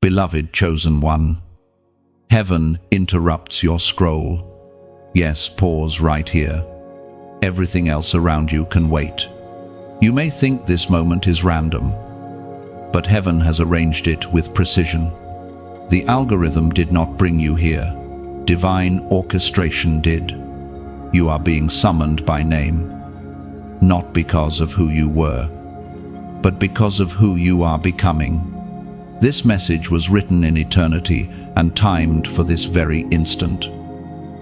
Beloved chosen one, heaven interrupts your scroll. Yes, pause right here. Everything else around you can wait. You may think this moment is random, but heaven has arranged it with precision. The algorithm did not bring you here. Divine orchestration did. You are being summoned by name, not because of who you were, but because of who you are becoming. This message was written in eternity and timed for this very instant.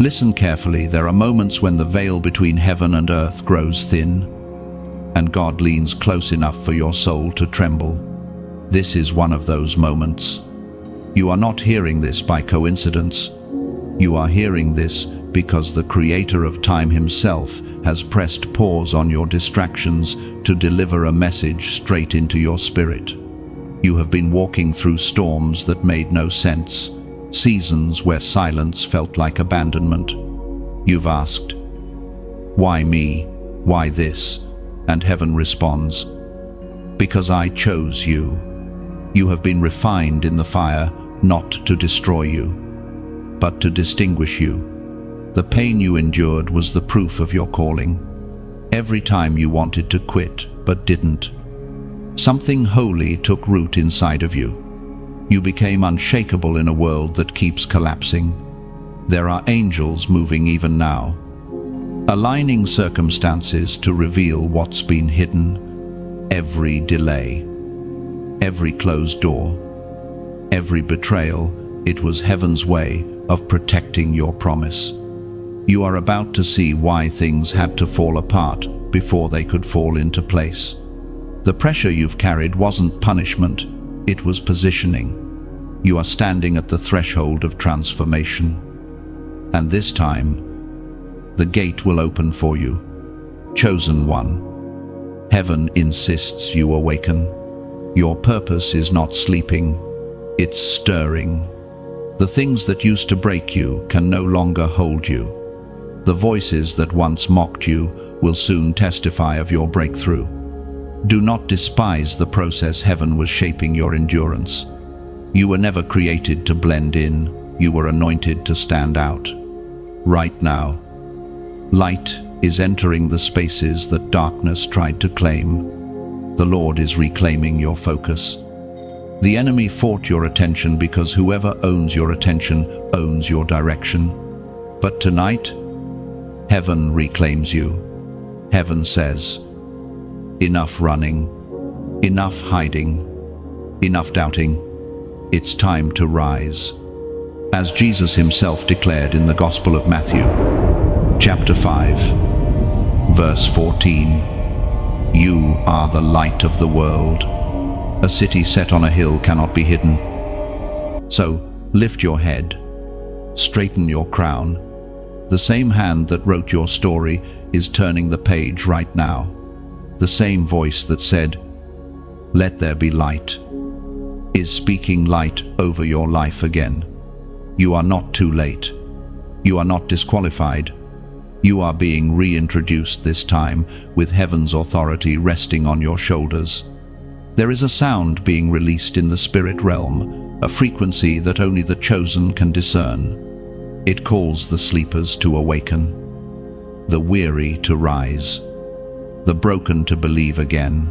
Listen carefully. There are moments when the veil between heaven and earth grows thin, and God leans close enough for your soul to tremble. This is one of those moments. You are not hearing this by coincidence. You are hearing this because the Creator of time himself has pressed pause on your distractions to deliver a message straight into your spirit. You have been walking through storms that made no sense, seasons where silence felt like abandonment. You've asked, "Why me? Why this?" And heaven responds, "Because I chose you." You have been refined in the fire, not to destroy you, but to distinguish you. The pain you endured was the proof of your calling. Every time you wanted to quit, but didn't, something holy took root inside of you. You became unshakable in a world that keeps collapsing. There are angels moving even now, aligning circumstances to reveal what's been hidden. Every delay, every closed door, every betrayal, it was heaven's way of protecting your promise. You are about to see why things had to fall apart before they could fall into place. The pressure you've carried wasn't punishment, it was positioning. You are standing at the threshold of transformation. And this time, the gate will open for you. Chosen one, heaven insists you awaken. Your purpose is not sleeping, it's stirring. The things that used to break you can no longer hold you. The voices that once mocked you will soon testify of your breakthrough. Do not despise the process. Heaven was shaping your endurance. You were never created to blend in, you were anointed to stand out. Right now, light is entering the spaces that darkness tried to claim. The Lord is reclaiming your focus. The enemy fought your attention because whoever owns your attention owns your direction. But tonight, heaven reclaims you. Heaven says, enough running, enough hiding, enough doubting. It's time to rise. As Jesus himself declared in the Gospel of Matthew, chapter 5, verse 14, "You are the light of the world. A city set on a hill cannot be hidden." So, lift your head, straighten your crown. The same hand that wrote your story is turning the page right now. The same voice that said, "Let there be light," is speaking light over your life again. You are not too late. You are not disqualified. You are being reintroduced this time with heaven's authority resting on your shoulders. There is a sound being released in the spirit realm, a frequency that only the chosen can discern. It calls the sleepers to awaken, the weary to rise, the broken to believe again.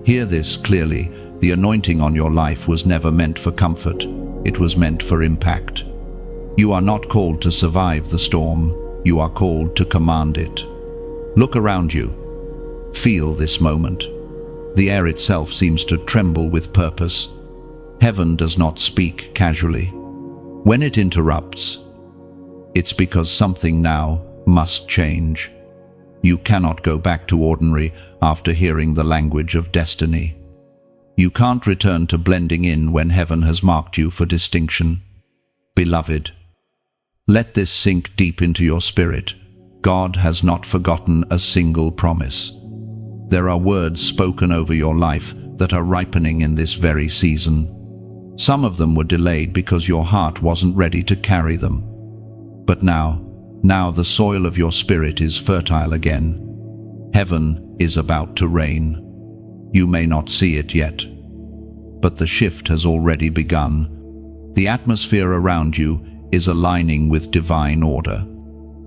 Hear this clearly. The anointing on your life was never meant for comfort. It was meant for impact. You are not called to survive the storm. You are called to command it. Look around you. Feel this moment. The air itself seems to tremble with purpose. Heaven does not speak casually. When it interrupts, it's because something now must change. You cannot go back to ordinary after hearing the language of destiny. You can't return to blending in when heaven has marked you for distinction. Beloved, let this sink deep into your spirit. God has not forgotten a single promise. There are words spoken over your life that are ripening in this very season. Some of them were delayed because your heart wasn't ready to carry them. But now the soil of your spirit is fertile again. Heaven is about to rain. You may not see it yet, but the shift has already begun. The atmosphere around you is aligning with divine order.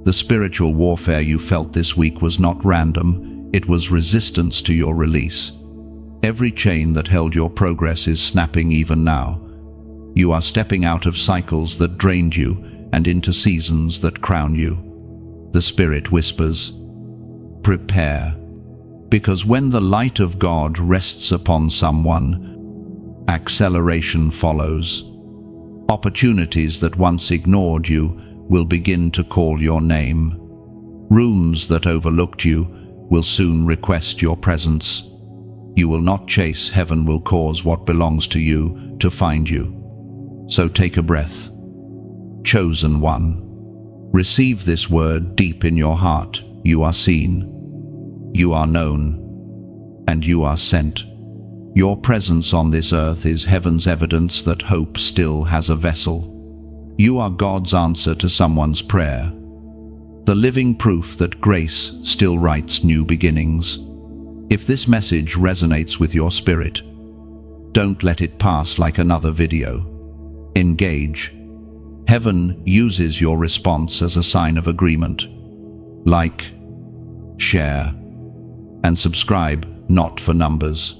The spiritual warfare you felt this week was not random, it was resistance to your release. Every chain that held your progress is snapping even now. You are stepping out of cycles that drained you and into seasons that crown you. The Spirit whispers, "Prepare." Because when the light of God rests upon someone, acceleration follows. Opportunities that once ignored you will begin to call your name. Rooms that overlooked you will soon request your presence. You will not chase, heaven will cause what belongs to you to find you. So take a breath. Chosen one. Receive this word deep in your heart. You are seen. You are known. And you are sent. Your presence on this earth is heaven's evidence that hope still has a vessel. You are God's answer to someone's prayer. The living proof that grace still writes new beginnings. If this message resonates with your spirit, don't let it pass like another video. Engage. Heaven uses your response as a sign of agreement. Like, share, and subscribe, not for numbers,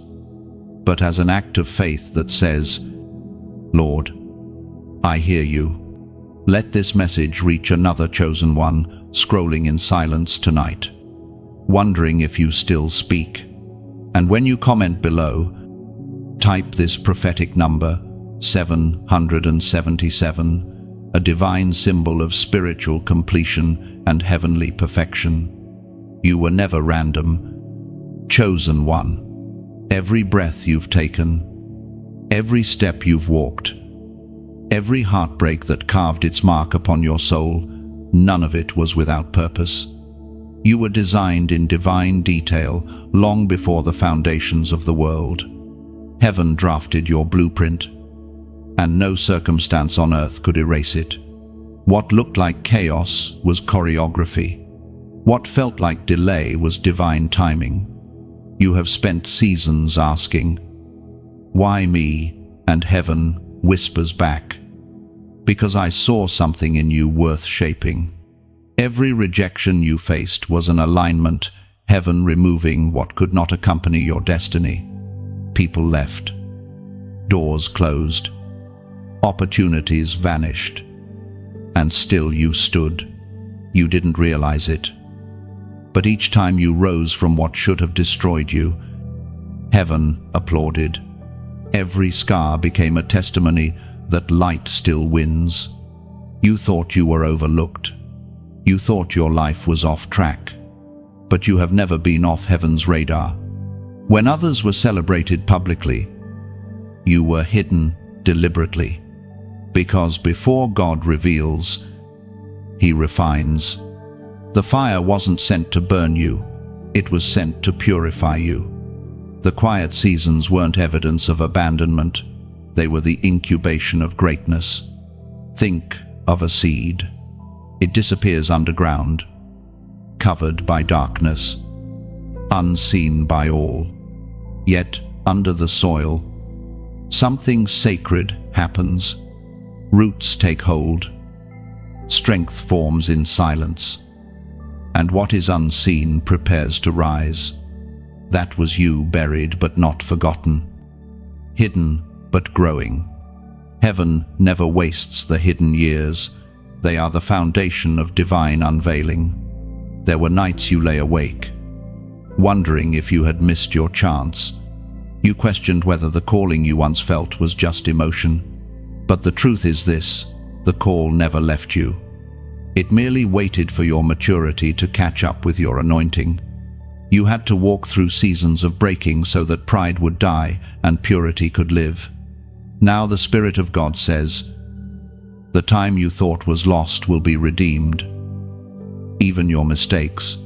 but as an act of faith that says, "Lord, I hear you." Let this message reach another chosen one scrolling in silence tonight, wondering if you still speak. And when you comment below, type this prophetic number, 777, a divine symbol of spiritual completion and heavenly perfection. You were never random. Chosen one. Every breath you've taken, every step you've walked, every heartbreak that carved its mark upon your soul, none of it was without purpose. You were designed in divine detail long before the foundations of the world. Heaven drafted your blueprint, and no circumstance on earth could erase it. What looked like chaos was choreography. What felt like delay was divine timing. You have spent seasons asking, "Why me?" And heaven whispers back, "Because I saw something in you worth shaping." Every rejection you faced was an alignment, heaven removing what could not accompany your destiny. People left. Doors closed. Opportunities vanished. And still you stood. You didn't realize it. But each time you rose from what should have destroyed you, heaven applauded. Every scar became a testimony that light still wins. You thought you were overlooked. You thought your life was off track. But you have never been off heaven's radar. When others were celebrated publicly, you were hidden deliberately. Because before God reveals, He refines. The fire wasn't sent to burn you, it was sent to purify you. The quiet seasons weren't evidence of abandonment, they were the incubation of greatness. Think of a seed. It disappears underground, covered by darkness, unseen by all. Yet, under the soil, something sacred happens. Roots take hold. Strength forms in silence. And what is unseen prepares to rise. That was you, buried but not forgotten. Hidden but growing. Heaven never wastes the hidden years. They are the foundation of divine unveiling. There were nights you lay awake, wondering if you had missed your chance. You questioned whether the calling you once felt was just emotion. But the truth is this, the call never left you. It merely waited for your maturity to catch up with your anointing. You had to walk through seasons of breaking so that pride would die and purity could live. Now the Spirit of God says, the time you thought was lost will be redeemed. Even your mistakes,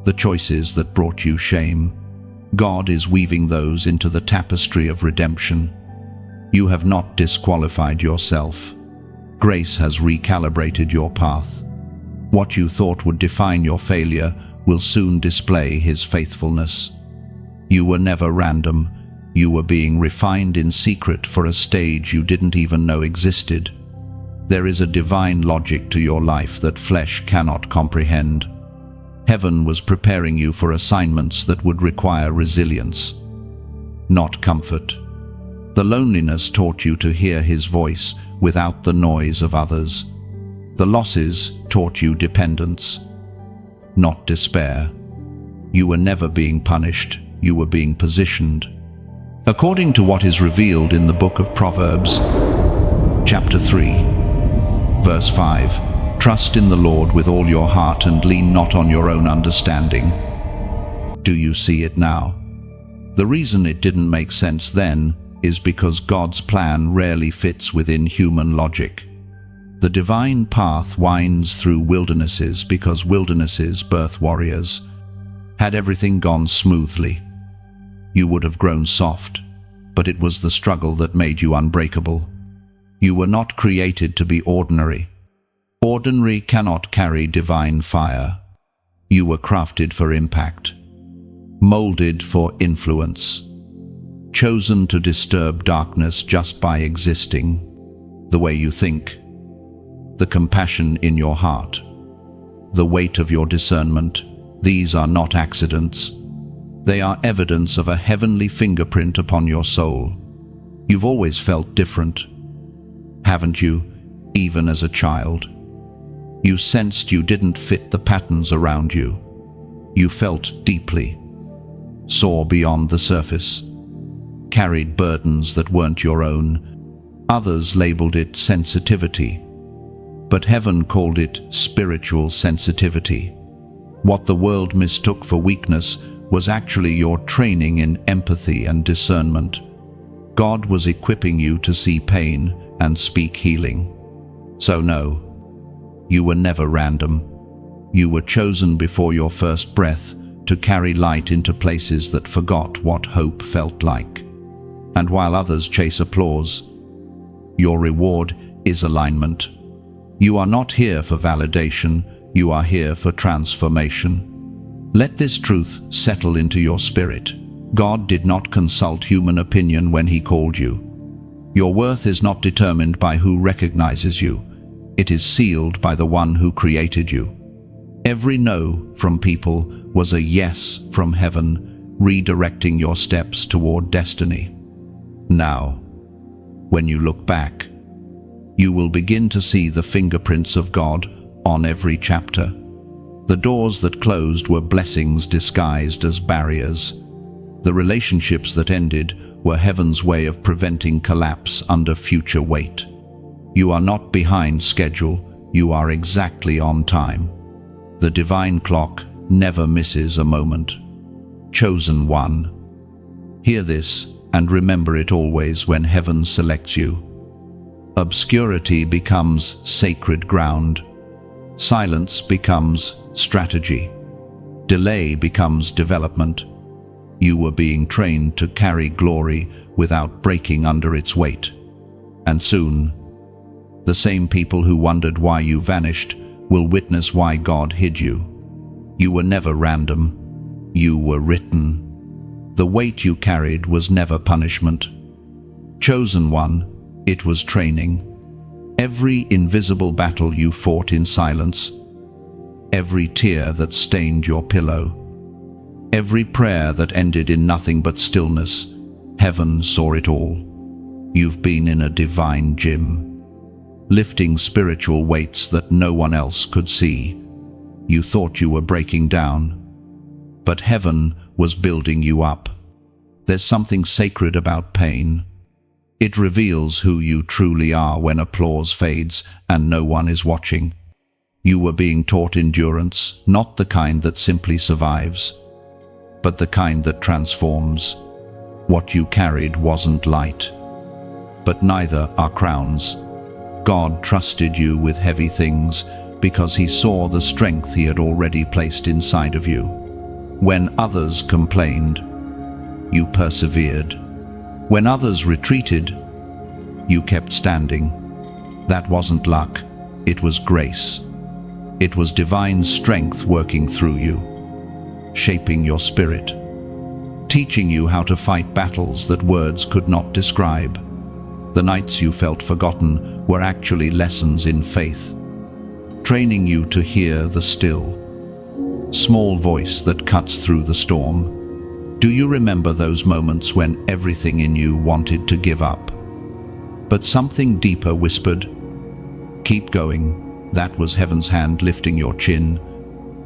the choices that brought you shame, God is weaving those into the tapestry of redemption. You have not disqualified yourself. Grace has recalibrated your path. What you thought would define your failure will soon display His faithfulness. You were never random. You were being refined in secret for a stage you didn't even know existed. There is a divine logic to your life that flesh cannot comprehend. Heaven was preparing you for assignments that would require resilience, not comfort. The loneliness taught you to hear His voice without the noise of others. The losses taught you dependence, not despair. You were never being punished, you were being positioned. According to what is revealed in the book of Proverbs, chapter 3, verse 5, trust in the Lord with all your heart and lean not on your own understanding. Do you see it now? The reason it didn't make sense then is because God's plan rarely fits within human logic. The divine path winds through wildernesses because wildernesses birth warriors. Had everything gone smoothly, you would have grown soft, but it was the struggle that made you unbreakable. You were not created to be ordinary. Ordinary cannot carry divine fire. You were crafted for impact, molded for influence, chosen to disturb darkness just by existing. The way you think, the compassion in your heart, the weight of your discernment, these are not accidents. They are evidence of a heavenly fingerprint upon your soul. You've always felt different, haven't you, even as a child? You sensed you didn't fit the patterns around you. You felt deeply, saw beyond the surface, carried burdens that weren't your own. Others labeled it sensitivity, but heaven called it spiritual sensitivity. What the world mistook for weakness was actually your training in empathy and discernment. God was equipping you to see pain and speak healing. So no, you were never random. You were chosen before your first breath to carry light into places that forgot what hope felt like. And while others chase applause, your reward is alignment. You are not here for validation, you are here for transformation. Let this truth settle into your spirit. God did not consult human opinion when He called you. Your worth is not determined by who recognizes you. It is sealed by the one who created you. Every no from people was a yes from heaven, redirecting your steps toward destiny. Now, when you look back, you will begin to see the fingerprints of God on every chapter. The doors that closed were blessings disguised as barriers. The relationships that ended were heaven's way of preventing collapse under future weight. You are not behind schedule, you are exactly on time. The divine clock never misses a moment. Chosen one. Hear this and remember it always when heaven selects you. Obscurity becomes sacred ground. Silence becomes strategy. Delay becomes development. You were being trained to carry glory without breaking under its weight. And soon, the same people who wondered why you vanished will witness why God hid you. You were never random. You were written. The weight you carried was never punishment. Chosen one, it was training. Every invisible battle you fought in silence, every tear that stained your pillow, every prayer that ended in nothing but stillness, heaven saw it all. You've been in a divine gym, lifting spiritual weights that no one else could see. You thought you were breaking down, but heaven was building you up. There's something sacred about pain. It reveals who you truly are when applause fades and no one is watching. You were being taught endurance, not the kind that simply survives, but the kind that transforms. What you carried wasn't light, but neither are crowns. God trusted you with heavy things because He saw the strength He had already placed inside of you. When others complained, you persevered. When others retreated, you kept standing. That wasn't luck, it was grace. It was divine strength working through you, shaping your spirit. teaching you how to fight battles that words could not describe. The nights you felt forgotten were actually lessons in faith, training you to hear the still, small voice that cuts through the storm. Do you remember those moments when everything in you wanted to give up, but something deeper whispered, "Keep going"? That was heaven's hand lifting your chin.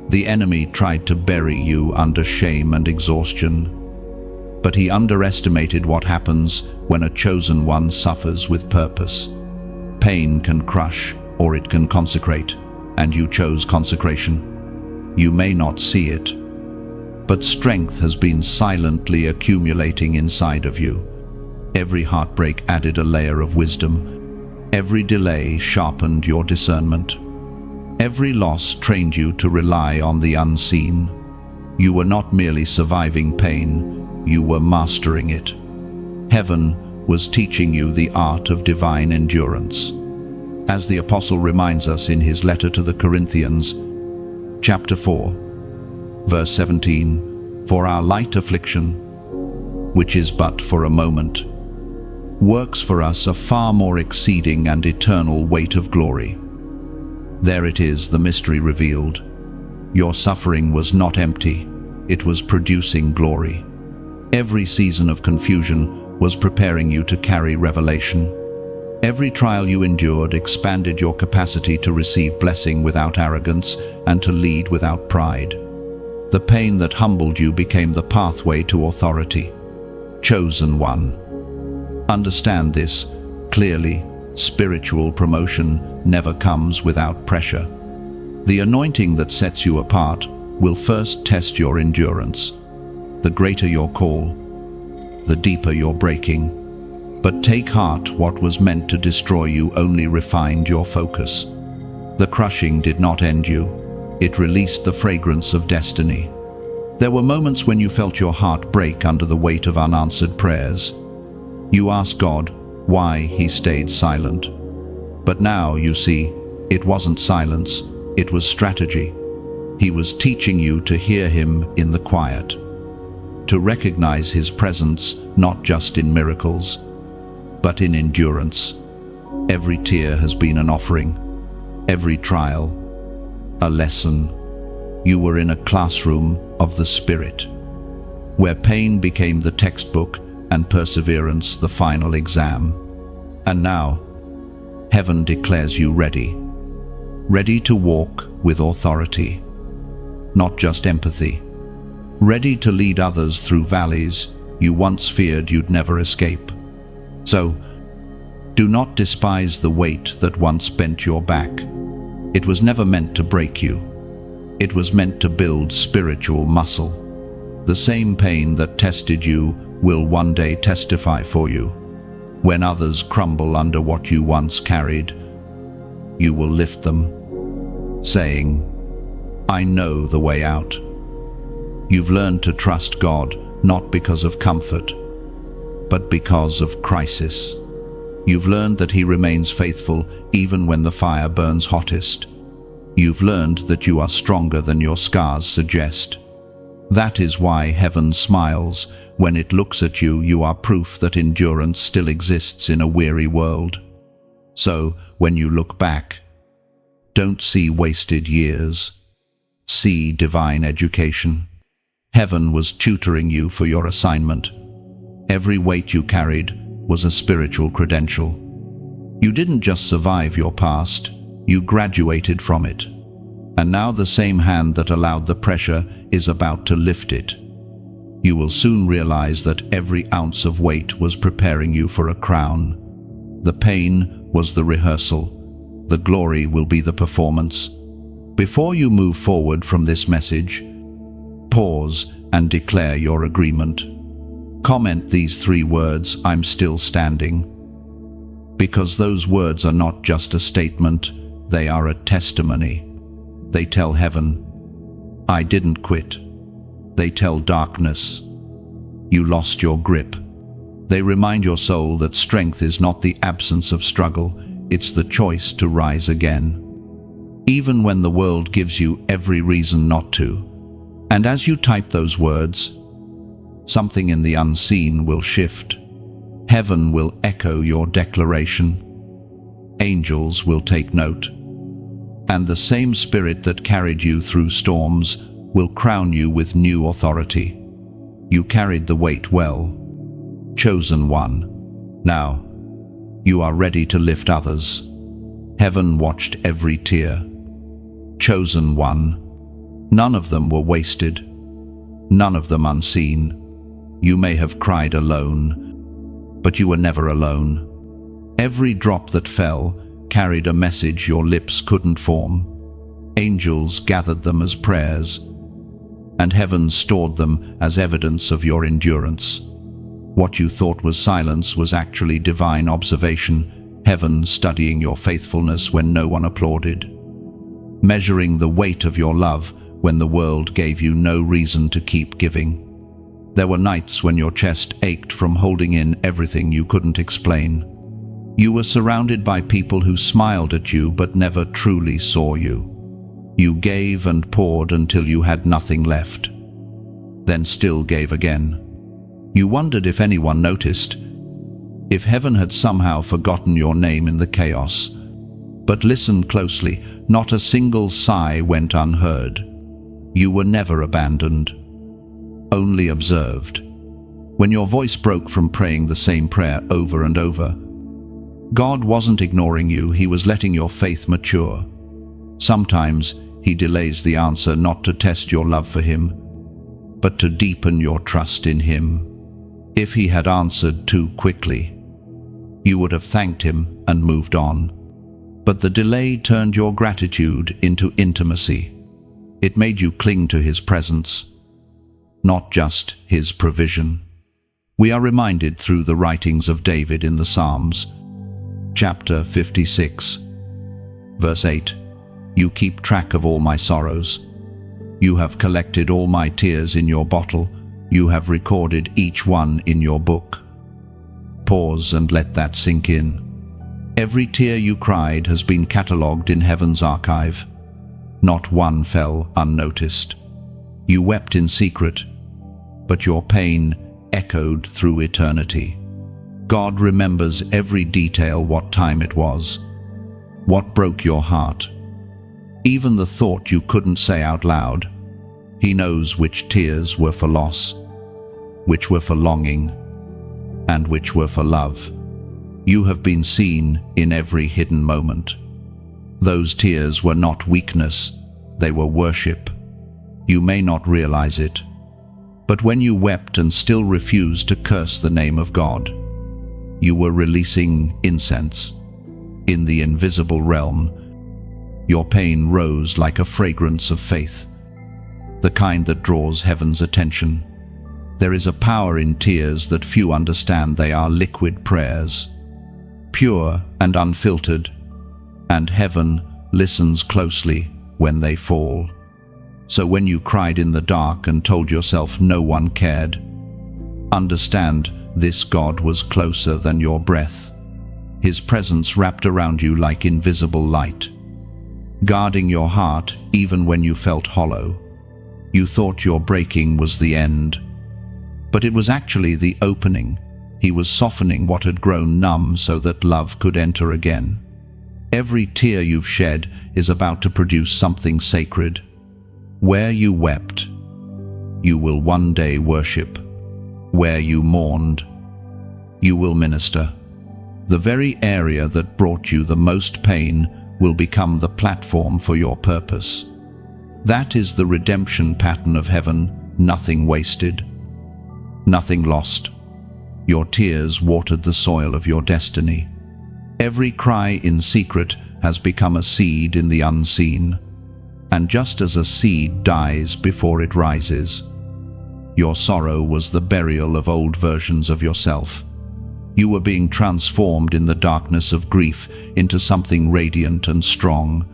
The enemy tried to bury you under shame and exhaustion, but he underestimated what happens when a chosen one suffers with purpose. Pain can crush, or it can consecrate, and you chose consecration. You may not see it, but strength has been silently accumulating inside of you. Every heartbreak added a layer of wisdom. Every delay sharpened your discernment. Every loss trained you to rely on the unseen. You were not merely surviving pain, you were mastering it. Heaven was teaching you the art of divine endurance. As the Apostle reminds us in his letter to the Corinthians, chapter 4, verse 17, "For our light affliction, which is but for a moment, works for us a far more exceeding and eternal weight of glory." There it is, the mystery revealed. Your suffering was not empty, it was producing glory. Every season of confusion was preparing you to carry revelation. Every trial you endured expanded your capacity to receive blessing without arrogance and to lead without pride. The pain that humbled you became the pathway to authority. Chosen one. Understand this clearly. Spiritual promotion never comes without pressure. The anointing that sets you apart will first test your endurance. The greater your call, the deeper your breaking. But take heart, what was meant to destroy you only refined your focus. The crushing did not end you, it released the fragrance of destiny. There were moments when you felt your heart break under the weight of unanswered prayers. You asked God why he stayed silent. But now, you see, it wasn't silence, it was strategy. He was teaching you to hear him in the quiet, to recognize his presence not just in miracles, but in endurance. Every tear has been an offering, every trial, a lesson. You were in a classroom of the Spirit, where pain became the textbook and perseverance the final exam. And now, heaven declares you ready, ready to walk with authority, not just empathy, ready to lead others through valleys you once feared you'd never escape. So, do not despise the weight that once bent your back. It was never meant to break you. It was meant to build spiritual muscle. The same pain that tested you will one day testify for you. When others crumble under what you once carried, you will lift them, saying, "I know the way out." You've learned to trust God, not because of comfort, but because of crisis. You've learned that he remains faithful even when the fire burns hottest. You've learned that you are stronger than your scars suggest. That is why heaven smiles. When it looks at you, you are proof that endurance still exists in a weary world. So, when you look back, don't see wasted years. See divine education. Heaven was tutoring you for your assignment. Every weight you carried was a spiritual credential. You didn't just survive your past, you graduated from it. And now the same hand that allowed the pressure is about to lift it. You will soon realize that every ounce of weight was preparing you for a crown. The pain was the rehearsal. The glory will be the performance. Before you move forward from this message, pause and declare your agreement. Comment these 3 words, "I'm still standing." Because those words are not just a statement, they are a testimony. They tell heaven, "I didn't quit." They tell darkness, "You lost your grip." They remind your soul that strength is not the absence of struggle, it's the choice to rise again, even when the world gives you every reason not to. And as you type those words, Something in the unseen will shift. Heaven will echo your declaration. Angels will take note. And the same Spirit that carried you through storms will crown you with new authority. You carried the weight well. Chosen one. Now, you are ready to lift others. Heaven watched every tear. Chosen one. None of them were wasted. None of them unseen. You may have cried alone, but you were never alone. Every drop that fell carried a message your lips couldn't form. Angels gathered them as prayers, and heaven stored them as evidence of your endurance. What you thought was silence was actually divine observation, heaven studying your faithfulness when no one applauded, measuring the weight of your love when the world gave you no reason to keep giving. There were nights when your chest ached from holding in everything you couldn't explain. You were surrounded by people who smiled at you but never truly saw you. You gave and poured until you had nothing left, then still gave again. You wondered if anyone noticed, if heaven had somehow forgotten your name in the chaos. But listen closely, not a single sigh went unheard. You were never abandoned, only observed. When your voice broke from praying the same prayer over and over, God wasn't ignoring you, He was letting your faith mature. Sometimes He delays the answer not to test your love for Him, but to deepen your trust in Him. If He had answered too quickly, you would have thanked Him and moved on. But the delay turned your gratitude into intimacy. It made you cling to His presence, not just His provision. We are reminded through the writings of David in the Psalms, chapter 56, verse 8, "You keep track of all my sorrows. You have collected all my tears in your bottle. You have recorded each one in your book." Pause and let that sink in. Every tear you cried has been catalogued in heaven's archive. Not one fell unnoticed. You wept in secret, but your pain echoed through eternity. God remembers every detail, what time it was, what broke your heart, even the thought you couldn't say out loud. He knows which tears were for loss, which were for longing, and which were for love. You have been seen in every hidden moment. Those tears were not weakness, they were worship. You may not realize it, but when you wept and still refused to curse the name of God, you were releasing incense. In the invisible realm, your pain rose like a fragrance of faith, the kind that draws heaven's attention. There is a power in tears that few understand. They are liquid prayers, pure and unfiltered, and heaven listens closely when they fall. So when you cried in the dark and told yourself no one cared, understand this: God was closer than your breath. His presence wrapped around you like invisible light, guarding your heart even when you felt hollow. You thought your breaking was the end, but it was actually the opening. He was softening what had grown numb so that love could enter again. Every tear you've shed is about to produce something sacred. Where you wept, you will one day worship. Where you mourned, you will minister. The very area that brought you the most pain will become the platform for your purpose. That is the redemption pattern of heaven: nothing wasted, nothing lost. Your tears watered the soil of your destiny. Every cry in secret has become a seed in the unseen. And just as a seed dies before it rises, your sorrow was the burial of old versions of yourself. You were being transformed in the darkness of grief into something radiant and strong.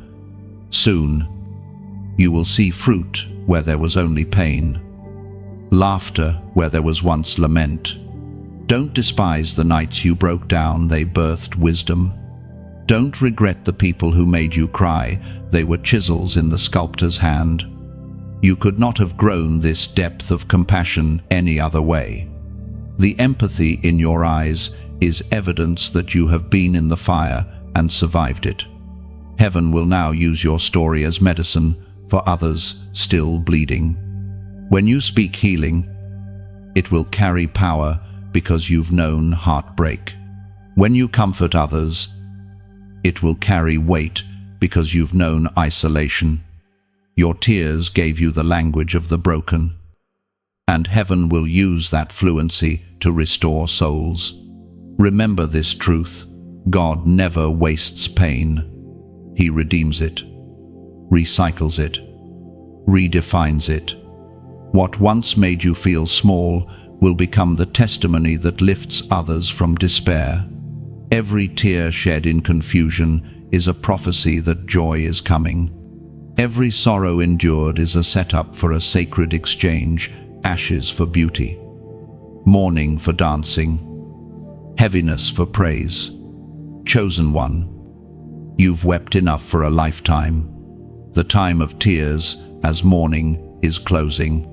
Soon, you will see fruit where there was only pain, laughter where there was once lament. Don't despise the nights you broke down, they birthed wisdom. Don't regret the people who made you cry, they were chisels in the sculptor's hand. You could not have grown this depth of compassion any other way. The empathy in your eyes is evidence that you have been in the fire and survived it. Heaven will now use your story as medicine for others still bleeding. When you speak healing, it will carry power because you've known heartbreak. When you comfort others, it will carry weight because you've known isolation. Your tears gave you the language of the broken, and heaven will use that fluency to restore souls. Remember this truth: God never wastes pain. He redeems it, recycles it, redefines it. What once made you feel small will become the testimony that lifts others from despair. Every tear shed in confusion is a prophecy that joy is coming. Every sorrow endured is a setup for a sacred exchange, ashes for beauty, mourning for dancing, heaviness for praise. Chosen one, you've wept enough for a lifetime. The time of tears, as mourning, is closing.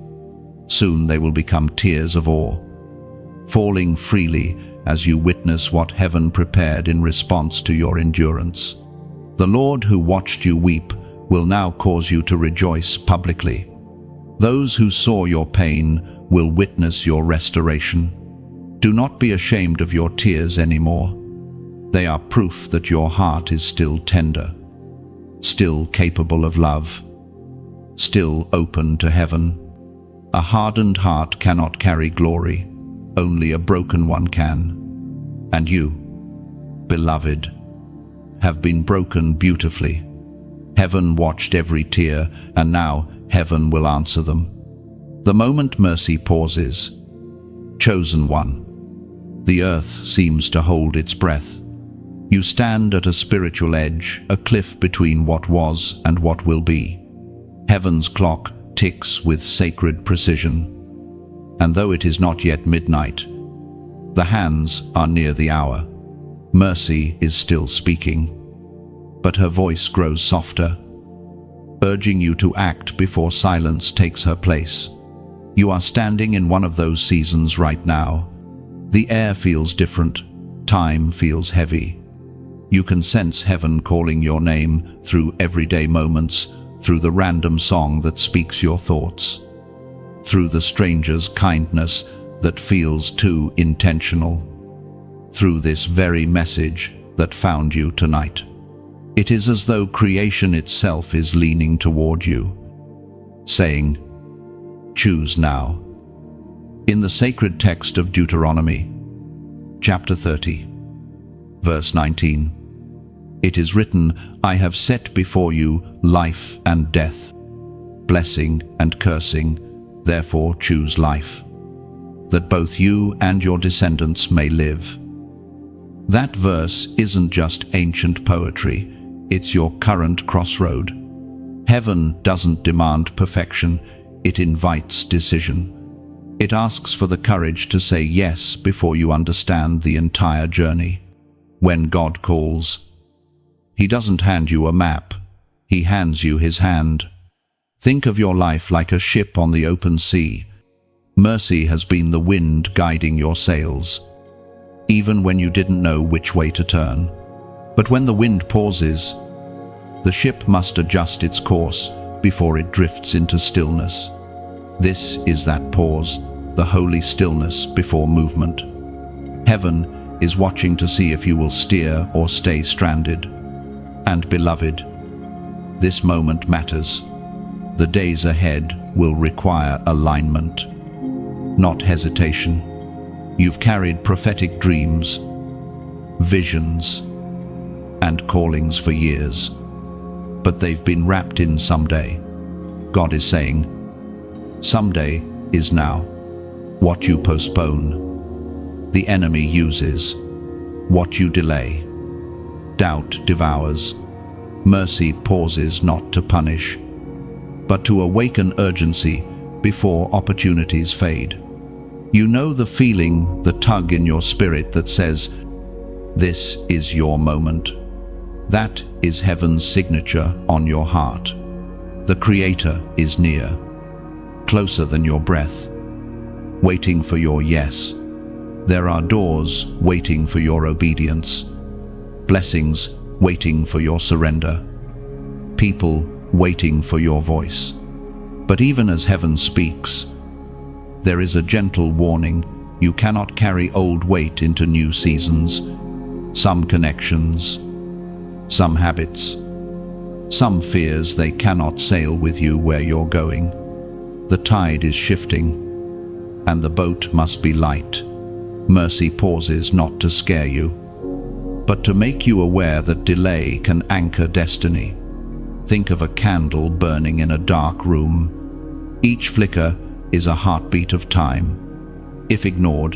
Soon they will become tears of awe, falling freely as you witness what heaven prepared in response to your endurance. The Lord who watched you weep will now cause you to rejoice publicly. Those who saw your pain will witness your restoration. Do not be ashamed of your tears anymore. They are proof that your heart is still tender, still capable of love, still open to heaven. A hardened heart cannot carry glory, only a broken one can. And you, beloved, have been broken beautifully. Heaven watched every tear, and now heaven will answer them. The moment mercy pauses, chosen one, the earth seems to hold its breath. You stand at a spiritual edge, a cliff between what was and what will be. Heaven's clock ticks with sacred precision, and though it is not yet midnight, the hands are near the hour. Mercy is still speaking, but her voice grows softer, urging you to act before silence takes her place. You are standing in one of those seasons right now. The air feels different, time feels heavy. You can sense heaven calling your name through everyday moments, through the random song that speaks your thoughts, through the stranger's kindness that feels too intentional, through this very message that found you tonight. It is as though creation itself is leaning toward you, saying, "Choose now." In the sacred text of Deuteronomy, chapter 30, verse 19, it is written, "I have set before you life and death, blessing and cursing, therefore choose life, that both you and your descendants may live." That verse isn't just ancient poetry, it's your current crossroad. Heaven doesn't demand perfection, it invites decision. It asks for the courage to say yes before you understand the entire journey. When God calls, He doesn't hand you a map, He hands you His hand. Think of your life like a ship on the open sea. Mercy has been the wind guiding your sails, even when you didn't know which way to turn. But when the wind pauses, the ship must adjust its course before it drifts into stillness. This is that pause, the holy stillness before movement. Heaven is watching to see if you will steer or stay stranded. And beloved, this moment matters. The days ahead will require alignment, not hesitation. You've carried prophetic dreams, visions, and callings for years, but they've been wrapped in someday. God is saying, someday is now. What you postpone, the enemy uses. What you delay, doubt devours. Mercy pauses not to punish, but to awaken urgency before opportunities fade. You know the feeling, the tug in your spirit that says, this is your moment. That is heaven's signature on your heart. The Creator is near. closer than your breath, waiting for your yes. There are doors waiting for your obedience, blessings waiting for your surrender, people waiting for your voice. But even as heaven speaks, there is a gentle warning. You cannot carry old weight into new seasons. Some connections, some habits, some fears, they cannot sail with you where you're going. The tide is shifting, and the boat must be light. Mercy pauses not to scare you, but to make you aware that delay can anchor destiny. Think of a candle burning in a dark room. Each flicker is a heartbeat of time. If ignored,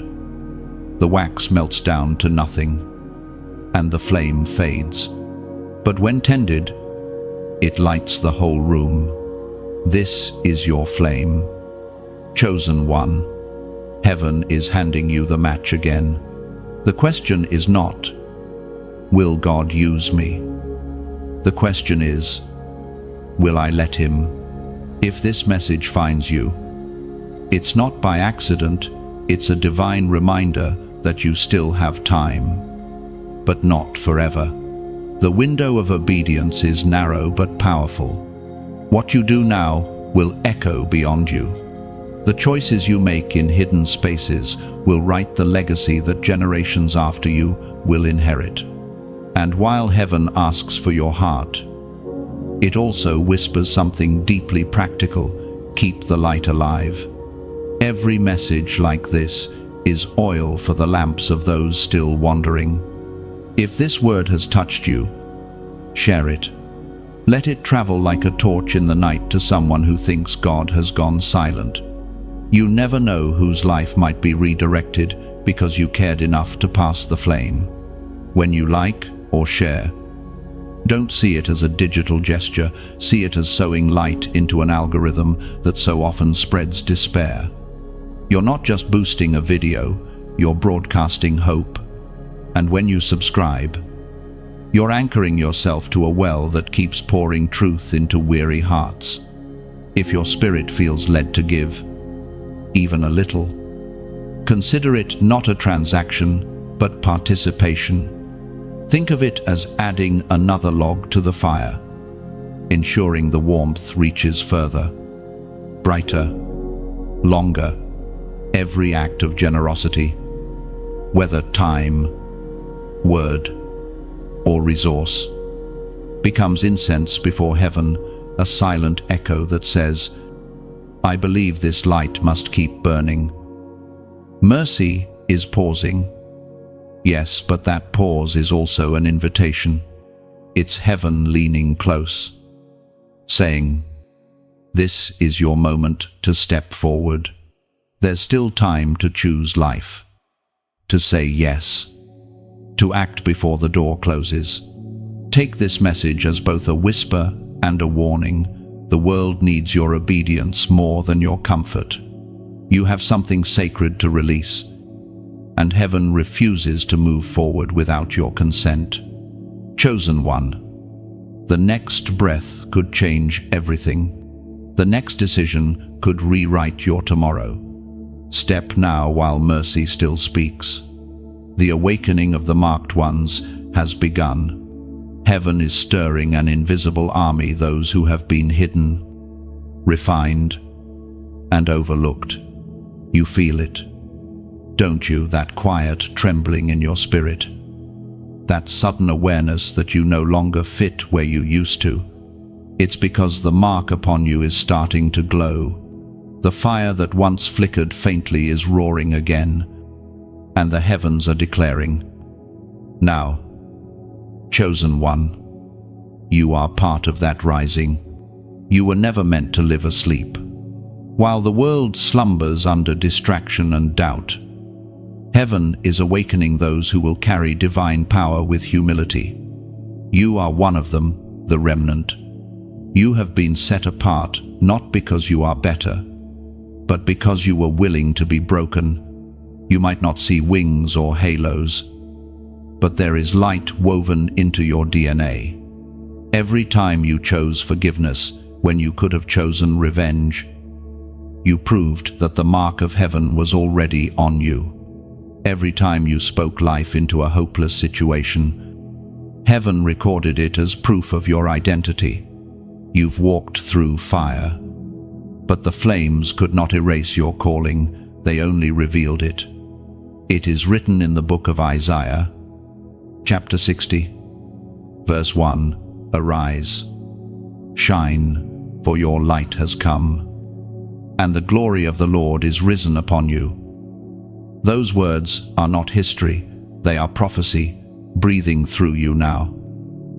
the wax melts down to nothing, and the flame fades. But when tended, it lights the whole room. This is your flame. Chosen one, heaven is handing you the match again. The question is not, will God use me? The question is, will I let him? If this message finds you, it's not by accident, it's a divine reminder that you still have time, but not forever. The window of obedience is narrow but powerful. What you do now will echo beyond you. The choices you make in hidden spaces will write the legacy that generations after you will inherit. And while heaven asks for your heart, it also whispers something deeply practical: keep the light alive. Every message like this is oil for the lamps of those still wandering. If this word has touched you, share it. Let it travel like a torch in the night to someone who thinks God has gone silent. You never know whose life might be redirected because you cared enough to pass the flame. When you like or share, don't see it as a digital gesture, see it as sowing light into an algorithm that so often spreads despair. You're not just boosting a video, you're broadcasting hope. And when you subscribe, you're anchoring yourself to a well that keeps pouring truth into weary hearts. If your spirit feels led to give, even a little, consider it not a transaction, but participation. Think of it as adding another log to the fire, ensuring the warmth reaches further, brighter, longer. Every act of generosity, whether time, word, or resource, becomes incense before heaven, a silent echo that says, I believe this light must keep burning. Mercy is pausing. Yes, but that pause is also an invitation. It's heaven leaning close, saying, this is your moment to step forward. There's still time to choose life, to say yes, to act before the door closes. Take this message as both a whisper and a warning. The world needs your obedience more than your comfort. You have something sacred to release, and heaven refuses to move forward without your consent. Chosen one, the next breath could change everything. The next decision could rewrite your tomorrow. Step now while mercy still speaks. The awakening of the marked ones has begun. Heaven is stirring an invisible army, those who have been hidden, refined, and overlooked. You feel it, don't you, that quiet trembling in your spirit? That sudden awareness that you no longer fit where you used to. It's because the mark upon you is starting to glow. The fire that once flickered faintly is roaring again, and the heavens are declaring, now, chosen one, you are part of that rising. You were never meant to live asleep. While the world slumbers under distraction and doubt, heaven is awakening those who will carry divine power with humility. You are one of them, the remnant. You have been set apart not because you are better, but because you were willing to be broken. You might not see wings or halos, but there is light woven into your DNA. Every time you chose forgiveness when you could have chosen revenge, You proved that the mark of heaven was already on you. Every time you spoke life into a hopeless situation, heaven recorded it as proof of your identity. You've walked through fire, but the flames could not erase your calling, they only revealed it. It is written in the book of Isaiah, chapter 60, verse 1, "Arise, shine, for your light has come, and the glory of the Lord is risen upon you." Those words are not history, they are prophecy, breathing through you now.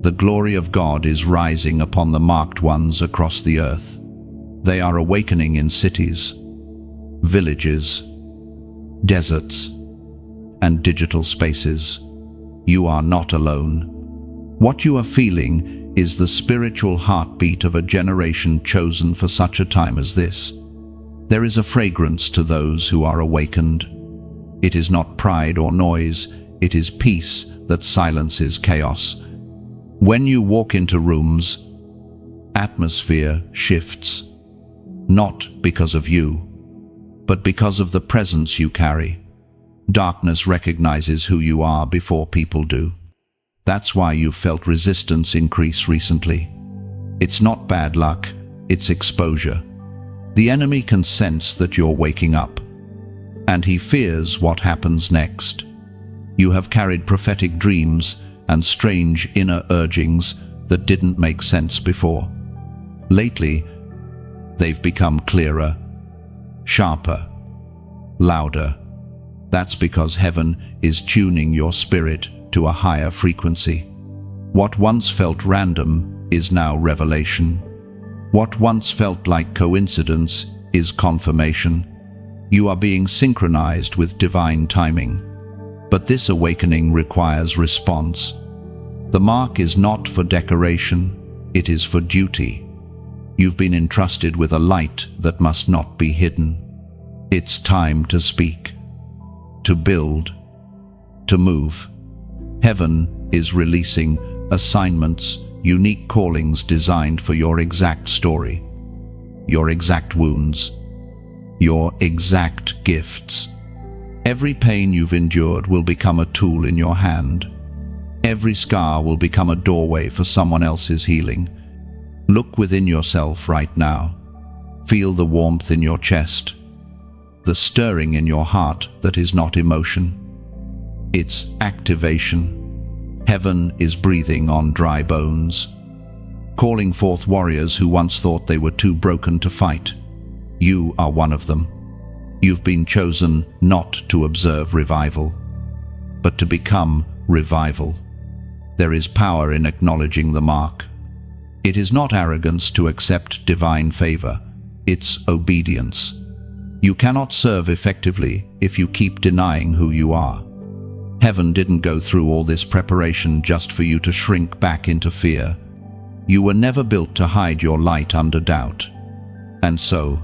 The glory of God is rising upon the marked ones across the earth. They are awakening in cities, villages, deserts, and digital spaces. You are not alone. What you are feeling is the spiritual heartbeat of a generation chosen for such a time as this. There is a fragrance to those who are awakened. It is not pride or noise, it is peace that silences chaos. When you walk into rooms, atmosphere shifts, not because of you, but because of the presence you carry. Darkness recognizes who you are before people do. That's why you've felt resistance increase recently. It's not bad luck, it's exposure. The enemy can sense that you're waking up, and he fears what happens next. You have carried prophetic dreams and strange inner urgings that didn't make sense before. Lately, they've become clearer, sharper, louder. That's because heaven is tuning your spirit to a higher frequency. What once felt random is now revelation. What once felt like coincidence is confirmation. You are being synchronized with divine timing. But this awakening requires response. The mark is not for decoration, it is for duty. You've been entrusted with a light that must not be hidden. It's time to speak, to build, to move. Heaven is releasing assignments, unique callings designed for your exact story, your exact wounds, your exact gifts. Every pain you've endured will become a tool in your hand. Every scar will become a doorway for someone else's healing. Look within yourself right now. Feel the warmth in your chest, the stirring in your heart that is not emotion. It's activation. Heaven is breathing on dry bones, calling forth warriors who once thought they were too broken to fight. You are one of them. You've been chosen not to observe revival, but to become revival. There is power in acknowledging the mark. It is not arrogance to accept divine favor, it's obedience. You cannot serve effectively if you keep denying who you are. Heaven didn't go through all this preparation just for you to shrink back into fear. You were never built to hide your light under doubt. And so,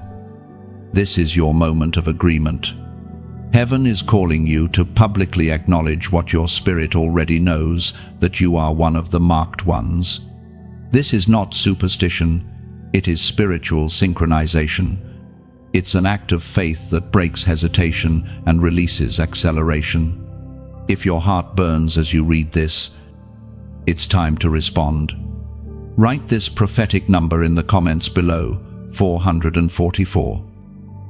this is your moment of agreement. Heaven is calling you to publicly acknowledge what your spirit already knows, that you are one of the marked ones. This is not superstition, it is spiritual synchronization. It's an act of faith that breaks hesitation and releases acceleration. If your heart burns as you read this, it's time to respond. Write this prophetic number in the comments below, 444.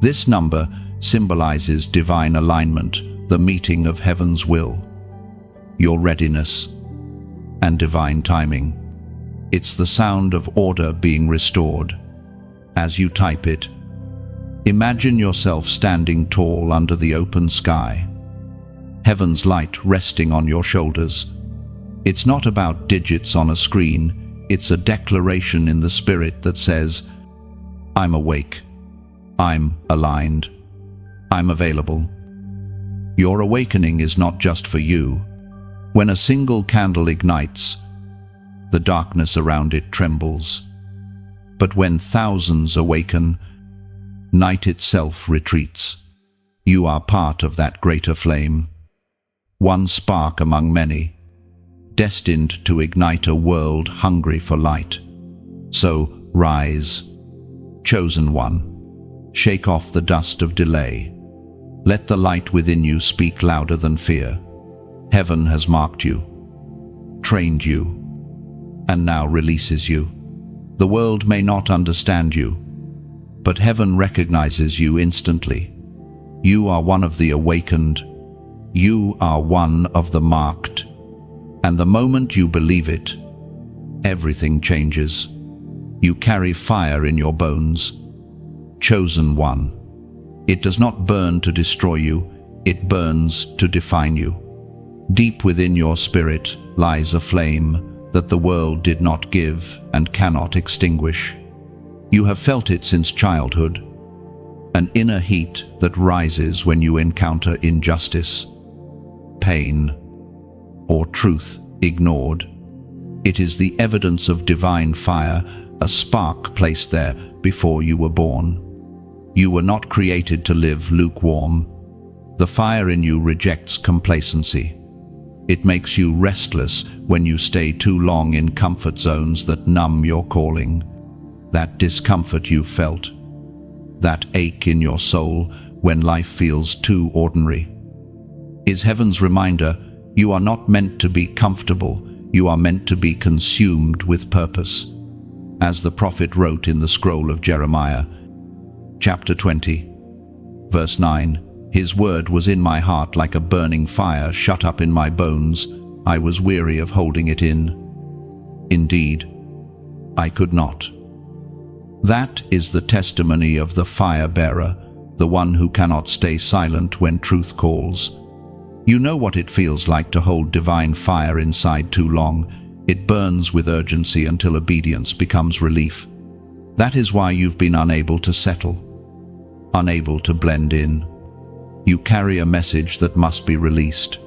This number symbolizes divine alignment, the meeting of heaven's will, your readiness, and divine timing. It's the sound of order being restored. As you type it, imagine yourself standing tall under the open sky, heaven's light resting on your shoulders. It's not about digits on a screen, it's a declaration in the spirit that says, I'm awake, I'm aligned, I'm available. Your awakening is not just for you. When a single candle ignites, the darkness around it trembles. But when thousands awaken, night itself retreats. You are part of that greater flame, one spark among many, destined to ignite a world hungry for light. So rise, chosen one. Shake off the dust of delay. Let the light within you speak louder than fear. Heaven has marked you, trained you, and now releases you. The world may not understand you, but heaven recognizes you instantly. You are one of the awakened. You are one of the marked. And the moment you believe it, everything changes. You carry fire in your bones. Chosen one. It does not burn to destroy you, it burns to define you. Deep within your spirit lies a flame that the world did not give and cannot extinguish. You have felt it since childhood, an inner heat that rises when you encounter injustice, pain, or truth ignored. It is the evidence of divine fire, a spark placed there before you were born. You were not created to live lukewarm. The fire in you rejects complacency. It makes you restless when you stay too long in comfort zones that numb your calling. That discomfort you felt, that ache in your soul when life feels too ordinary, is heaven's reminder you are not meant to be comfortable, you are meant to be consumed with purpose. As the prophet wrote in the scroll of Jeremiah, chapter 20, verse 9, His word was in my heart like a burning fire shut up in my bones. I was weary of holding it in. Indeed, I could not. That is the testimony of the fire-bearer, the one who cannot stay silent when truth calls. You know what it feels like to hold divine fire inside too long. It burns with urgency until obedience becomes relief. That is why you've been unable to settle, unable to blend in. You carry a message that must be released,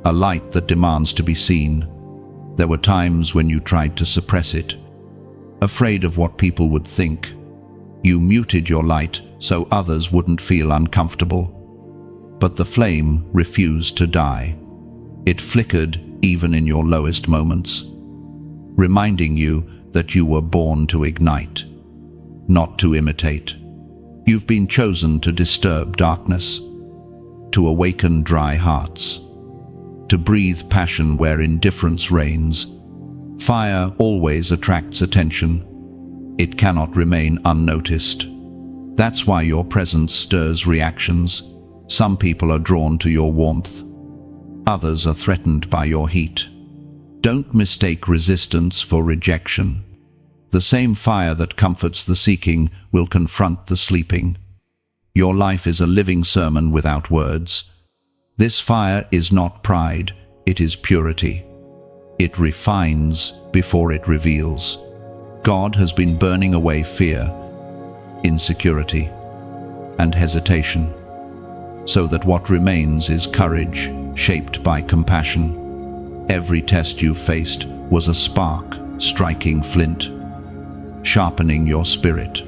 a light that demands to be seen. There were times when you tried to suppress it, afraid of what people would think. You muted your light so others wouldn't feel uncomfortable. But the flame refused to die. It flickered even in your lowest moments, reminding you that you were born to ignite, not to imitate. You've been chosen to disturb darkness, to awaken dry hearts, to breathe passion where indifference reigns. Fire always attracts attention. It cannot remain unnoticed. That's why your presence stirs reactions. Some people are drawn to your warmth. Others are threatened by your heat. Don't mistake resistance for rejection. The same fire that comforts the seeking will confront the sleeping. Your life is a living sermon without words. This fire is not pride, it is purity. It refines before it reveals. God has been burning away fear, insecurity, and hesitation, so that what remains is courage, shaped by compassion. Every test you faced was a spark striking flint, sharpening your spirit,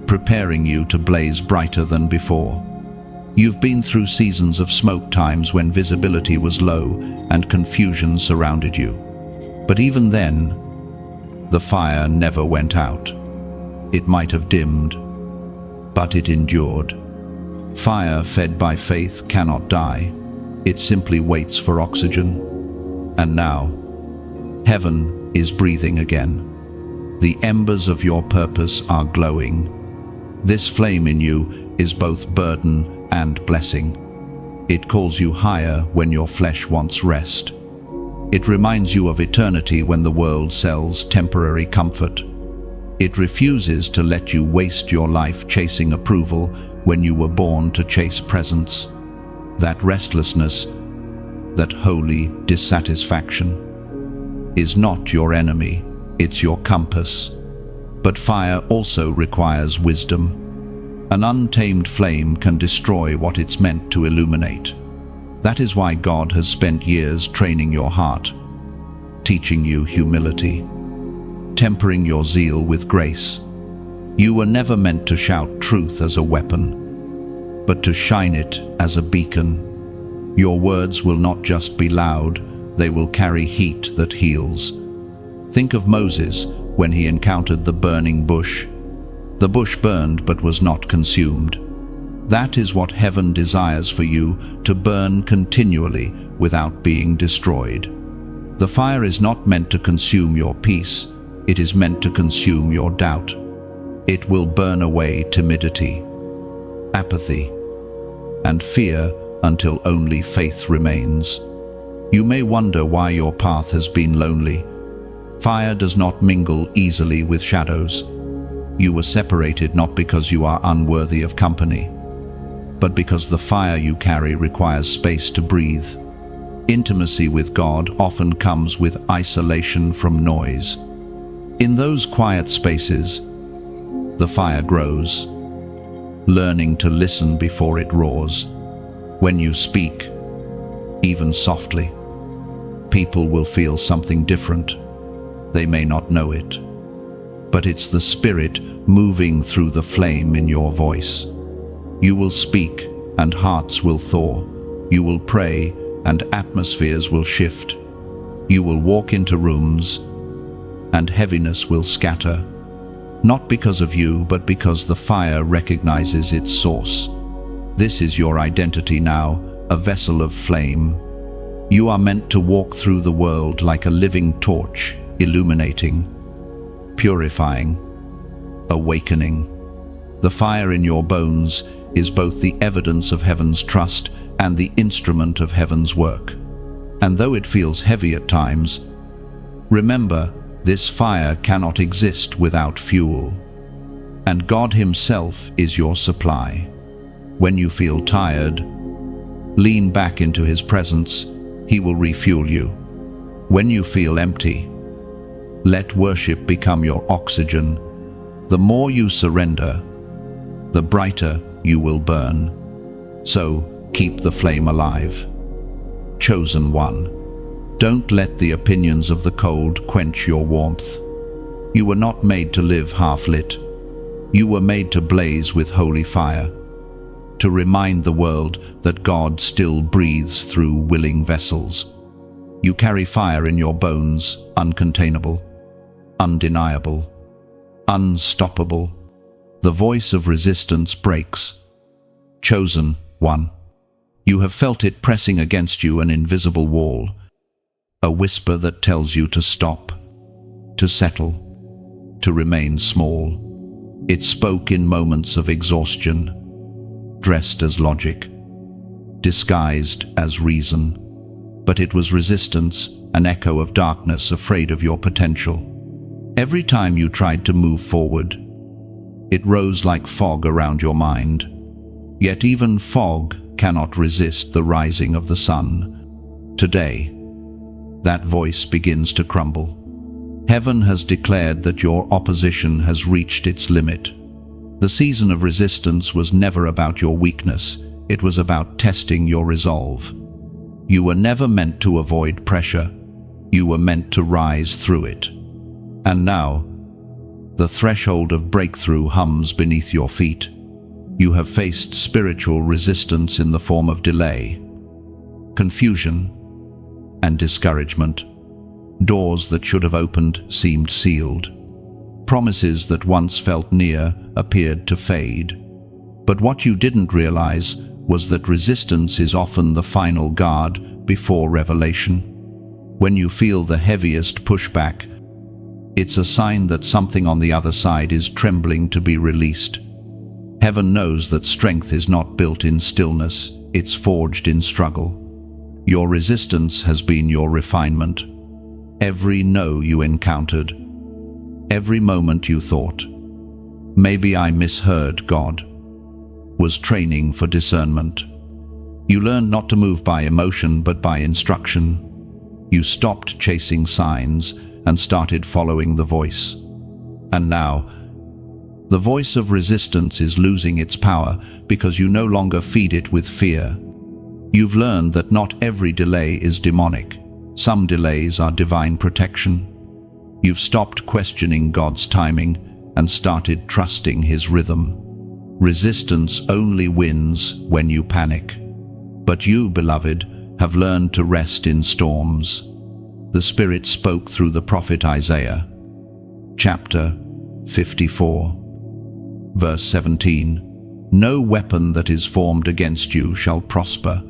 preparing you to blaze brighter than before. You've been through seasons of smoke, times when visibility was low and confusion surrounded you. But even then, the fire never went out. It might have dimmed, but it endured. Fire fed by faith cannot die. It simply waits for oxygen. And now, heaven is breathing again. The embers of your purpose are glowing. This flame in you is both burden and blessing. It calls you higher when your flesh wants rest. It reminds you of eternity when the world sells temporary comfort. It refuses to let you waste your life chasing approval when you were born to chase presence. That restlessness, that holy dissatisfaction, is not your enemy, it's your compass. But fire also requires wisdom. An untamed flame can destroy what it's meant to illuminate. That is why God has spent years training your heart, teaching you humility, tempering your zeal with grace. You were never meant to shout truth as a weapon, but to shine it as a beacon. Your words will not just be loud, they will carry heat that heals. Think of Moses when he encountered the burning bush. The bush burned but was not consumed. That is what heaven desires for you, to burn continually without being destroyed. The fire is not meant to consume your peace, it is meant to consume your doubt. It will burn away timidity, apathy, and fear until only faith remains. You may wonder why your path has been lonely. Fire does not mingle easily with shadows. You were separated not because you are unworthy of company, but because the fire you carry requires space to breathe. Intimacy with God often comes with isolation from noise. In those quiet spaces, the fire grows, learning to listen before it roars. When you speak, even softly, people will feel something different. They may not know it, but it's the Spirit moving through the flame in your voice. You will speak, and hearts will thaw. You will pray, and atmospheres will shift. You will walk into rooms, and heaviness will scatter. Not because of you, but because the fire recognizes its source. This is your identity now, a vessel of flame. You are meant to walk through the world like a living torch, illuminating, purifying, awakening. The fire in your bones is both the evidence of heaven's trust and the instrument of heaven's work. And though it feels heavy at times, remember, this fire cannot exist without fuel. And God Himself is your supply. When you feel tired, lean back into His presence. He will refuel you. When you feel empty, let worship become your oxygen. The more you surrender, the brighter you will burn. So keep the flame alive. Chosen one, don't let the opinions of the cold quench your warmth. You were not made to live half-lit. You were made to blaze with holy fire, to remind the world that God still breathes through willing vessels. You carry fire in your bones, uncontainable, undeniable, unstoppable. The voice of resistance breaks. Chosen one, you have felt it pressing against you, an invisible wall, a whisper that tells you to stop, to settle, to remain small. It spoke in moments of exhaustion, dressed as logic, disguised as reason. But it was resistance, an echo of darkness, afraid of your potential. Every time you tried to move forward, it rose like fog around your mind. Yet even fog cannot resist the rising of the sun. Today, that voice begins to crumble. Heaven has declared that your opposition has reached its limit. The season of resistance was never about your weakness. It was about testing your resolve. You were never meant to avoid pressure. You were meant to rise through it. And now, the threshold of breakthrough hums beneath your feet. You have faced spiritual resistance in the form of delay, confusion, and discouragement. Doors that should have opened seemed sealed. Promises that once felt near appeared to fade. But what you didn't realize was that resistance is often the final guard before revelation. When you feel the heaviest pushback, it's a sign that something on the other side is trembling to be released. Heaven knows that strength is not built in stillness, it's forged in struggle. Your resistance has been your refinement. Every no you encountered, every moment you thought, "Maybe I misheard God," was training for discernment. You learned not to move by emotion but by instruction. You stopped chasing signs and started following the voice. And now, the voice of resistance is losing its power because you no longer feed it with fear. You've learned that not every delay is demonic. Some delays are divine protection. You've stopped questioning God's timing and started trusting His rhythm. Resistance only wins when you panic. But you, beloved, have learned to rest in storms. The Spirit spoke through the prophet Isaiah. Chapter 54. Verse 17, no weapon that is formed against you shall prosper,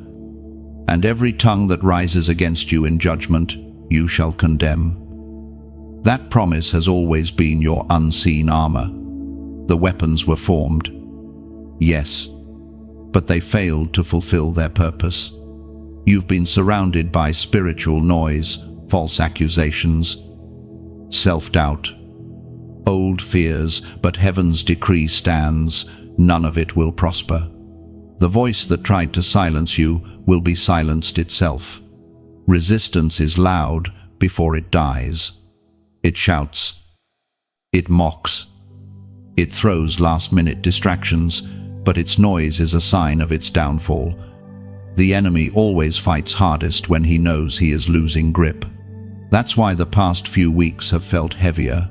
and every tongue that rises against you in judgment you shall condemn. That promise has always been your unseen armor. The weapons were formed, yes, but they failed to fulfill their purpose. You've been surrounded by spiritual noise, false accusations, self-doubt, old fears, but heaven's decree stands. None of it will prosper. The voice that tried to silence you will be silenced itself. Resistance is loud before it dies. It shouts. It mocks. It throws last-minute distractions, but its noise is a sign of its downfall. The enemy always fights hardest when he knows he is losing grip. That's why the past few weeks have felt heavier,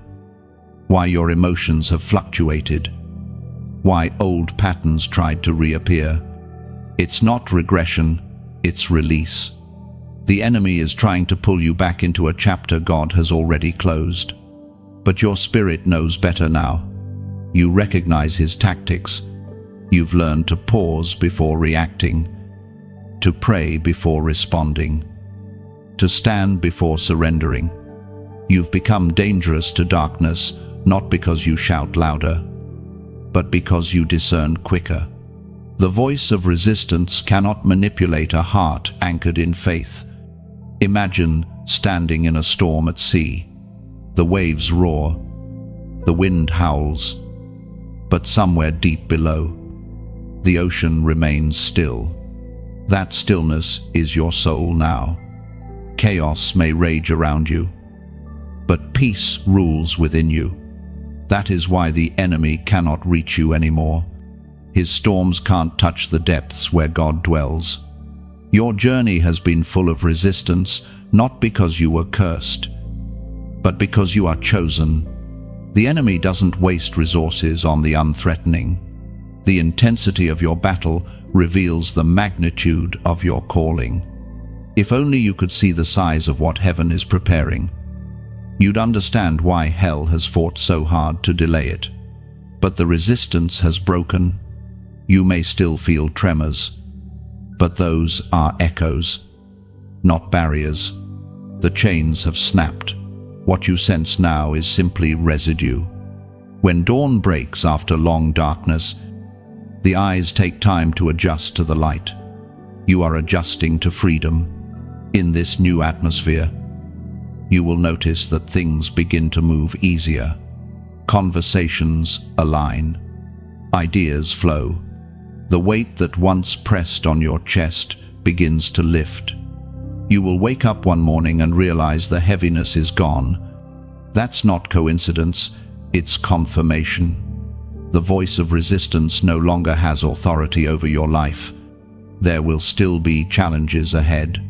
why your emotions have fluctuated, why old patterns tried to reappear. It's not regression, it's release. The enemy is trying to pull you back into a chapter God has already closed. But your spirit knows better now. You recognize his tactics. You've learned to pause before reacting, to pray before responding, to stand before surrendering. You've become dangerous to darkness, not because you shout louder, but because you discern quicker. The voice of resistance cannot manipulate a heart anchored in faith. Imagine standing in a storm at sea. The waves roar, the wind howls, but somewhere deep below, the ocean remains still. That stillness is your soul now. Chaos may rage around you, but peace rules within you. That is why the enemy cannot reach you anymore. His storms can't touch the depths where God dwells. Your journey has been full of resistance, not because you were cursed, but because you are chosen. The enemy doesn't waste resources on the unthreatening. The intensity of your battle reveals the magnitude of your calling. If only you could see the size of what heaven is preparing, you'd understand why hell has fought so hard to delay it. But the resistance has broken. You may still feel tremors, but those are echoes, not barriers. The chains have snapped. What you sense now is simply residue. When dawn breaks after long darkness, the eyes take time to adjust to the light. You are adjusting to freedom. In this new atmosphere, you will notice that things begin to move easier. Conversations align. Ideas flow. The weight that once pressed on your chest begins to lift. You will wake up one morning and realize the heaviness is gone. That's not coincidence, it's confirmation. The voice of resistance no longer has authority over your life. There will still be challenges ahead,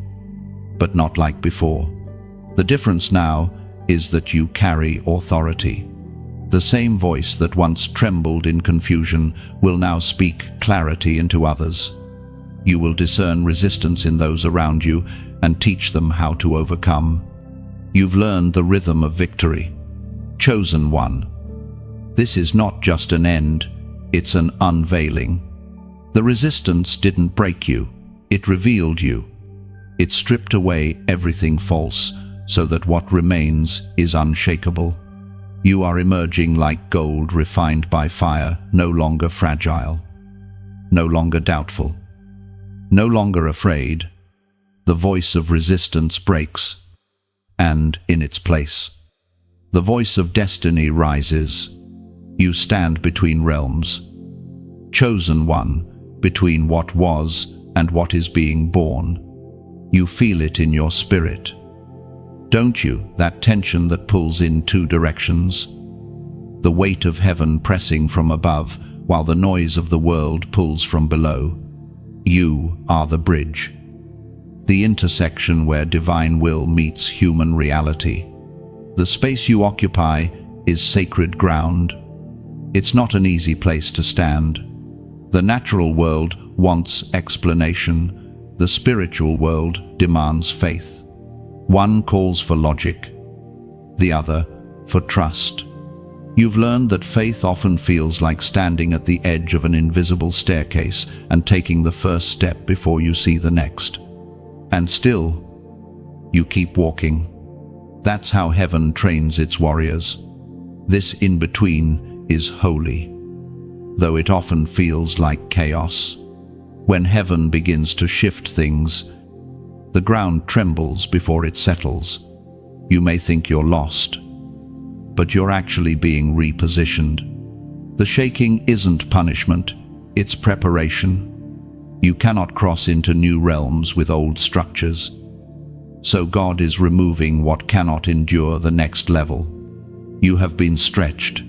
but not like before. The difference now is that you carry authority. The same voice that once trembled in confusion will now speak clarity into others. You will discern resistance in those around you and teach them how to overcome. You've learned the rhythm of victory. Chosen one. This is not just an end, it's an unveiling. The resistance didn't break you, it revealed you. It stripped away everything false, so that what remains is unshakable. You are emerging like gold refined by fire, no longer fragile, no longer doubtful, no longer afraid. The voice of resistance breaks, and in its place, the voice of destiny rises. You stand between realms, chosen one, between what was and what is being born. You feel it in your spirit. Don't you, that tension that pulls in two directions? The weight of heaven pressing from above, while the noise of the world pulls from below. You are the bridge, the intersection where divine will meets human reality. The space you occupy is sacred ground. It's not an easy place to stand. The natural world wants explanation. The spiritual world demands faith. One calls for logic, the other for trust. You've learned that faith often feels like standing at the edge of an invisible staircase and taking the first step before you see the next. And still, you keep walking. That's how heaven trains its warriors. This in-between is holy, though it often feels like chaos. When heaven begins to shift things, the ground trembles before it settles. You may think you're lost, but you're actually being repositioned. The shaking isn't punishment, it's preparation. You cannot cross into new realms with old structures. So God is removing what cannot endure the next level. You have been stretched,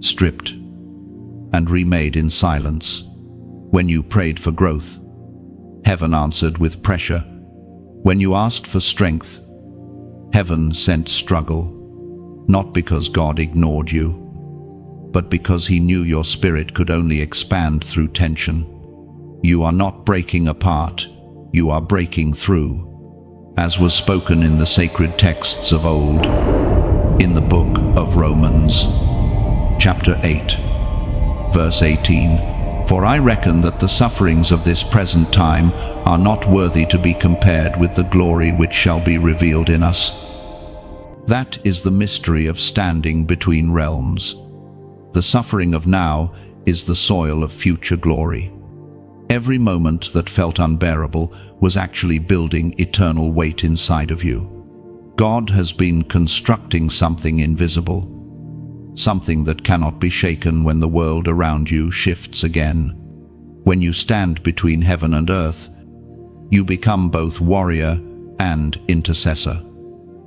stripped, and remade in silence. When you prayed for growth, heaven answered with pressure. When you asked for strength, heaven sent struggle. Not because God ignored you, but because he knew your spirit could only expand through tension. You are not breaking apart, you are breaking through, as was spoken in the sacred texts of old, in the book of Romans, chapter 8, verse 18. For I reckon that the sufferings of this present time are not worthy to be compared with the glory which shall be revealed in us. That is the mystery of standing between realms. The suffering of now is the soil of future glory. Every moment that felt unbearable was actually building eternal weight inside of you. God has been constructing something invisible, something that cannot be shaken when the world around you shifts again. When you stand between heaven and earth, you become both warrior and intercessor.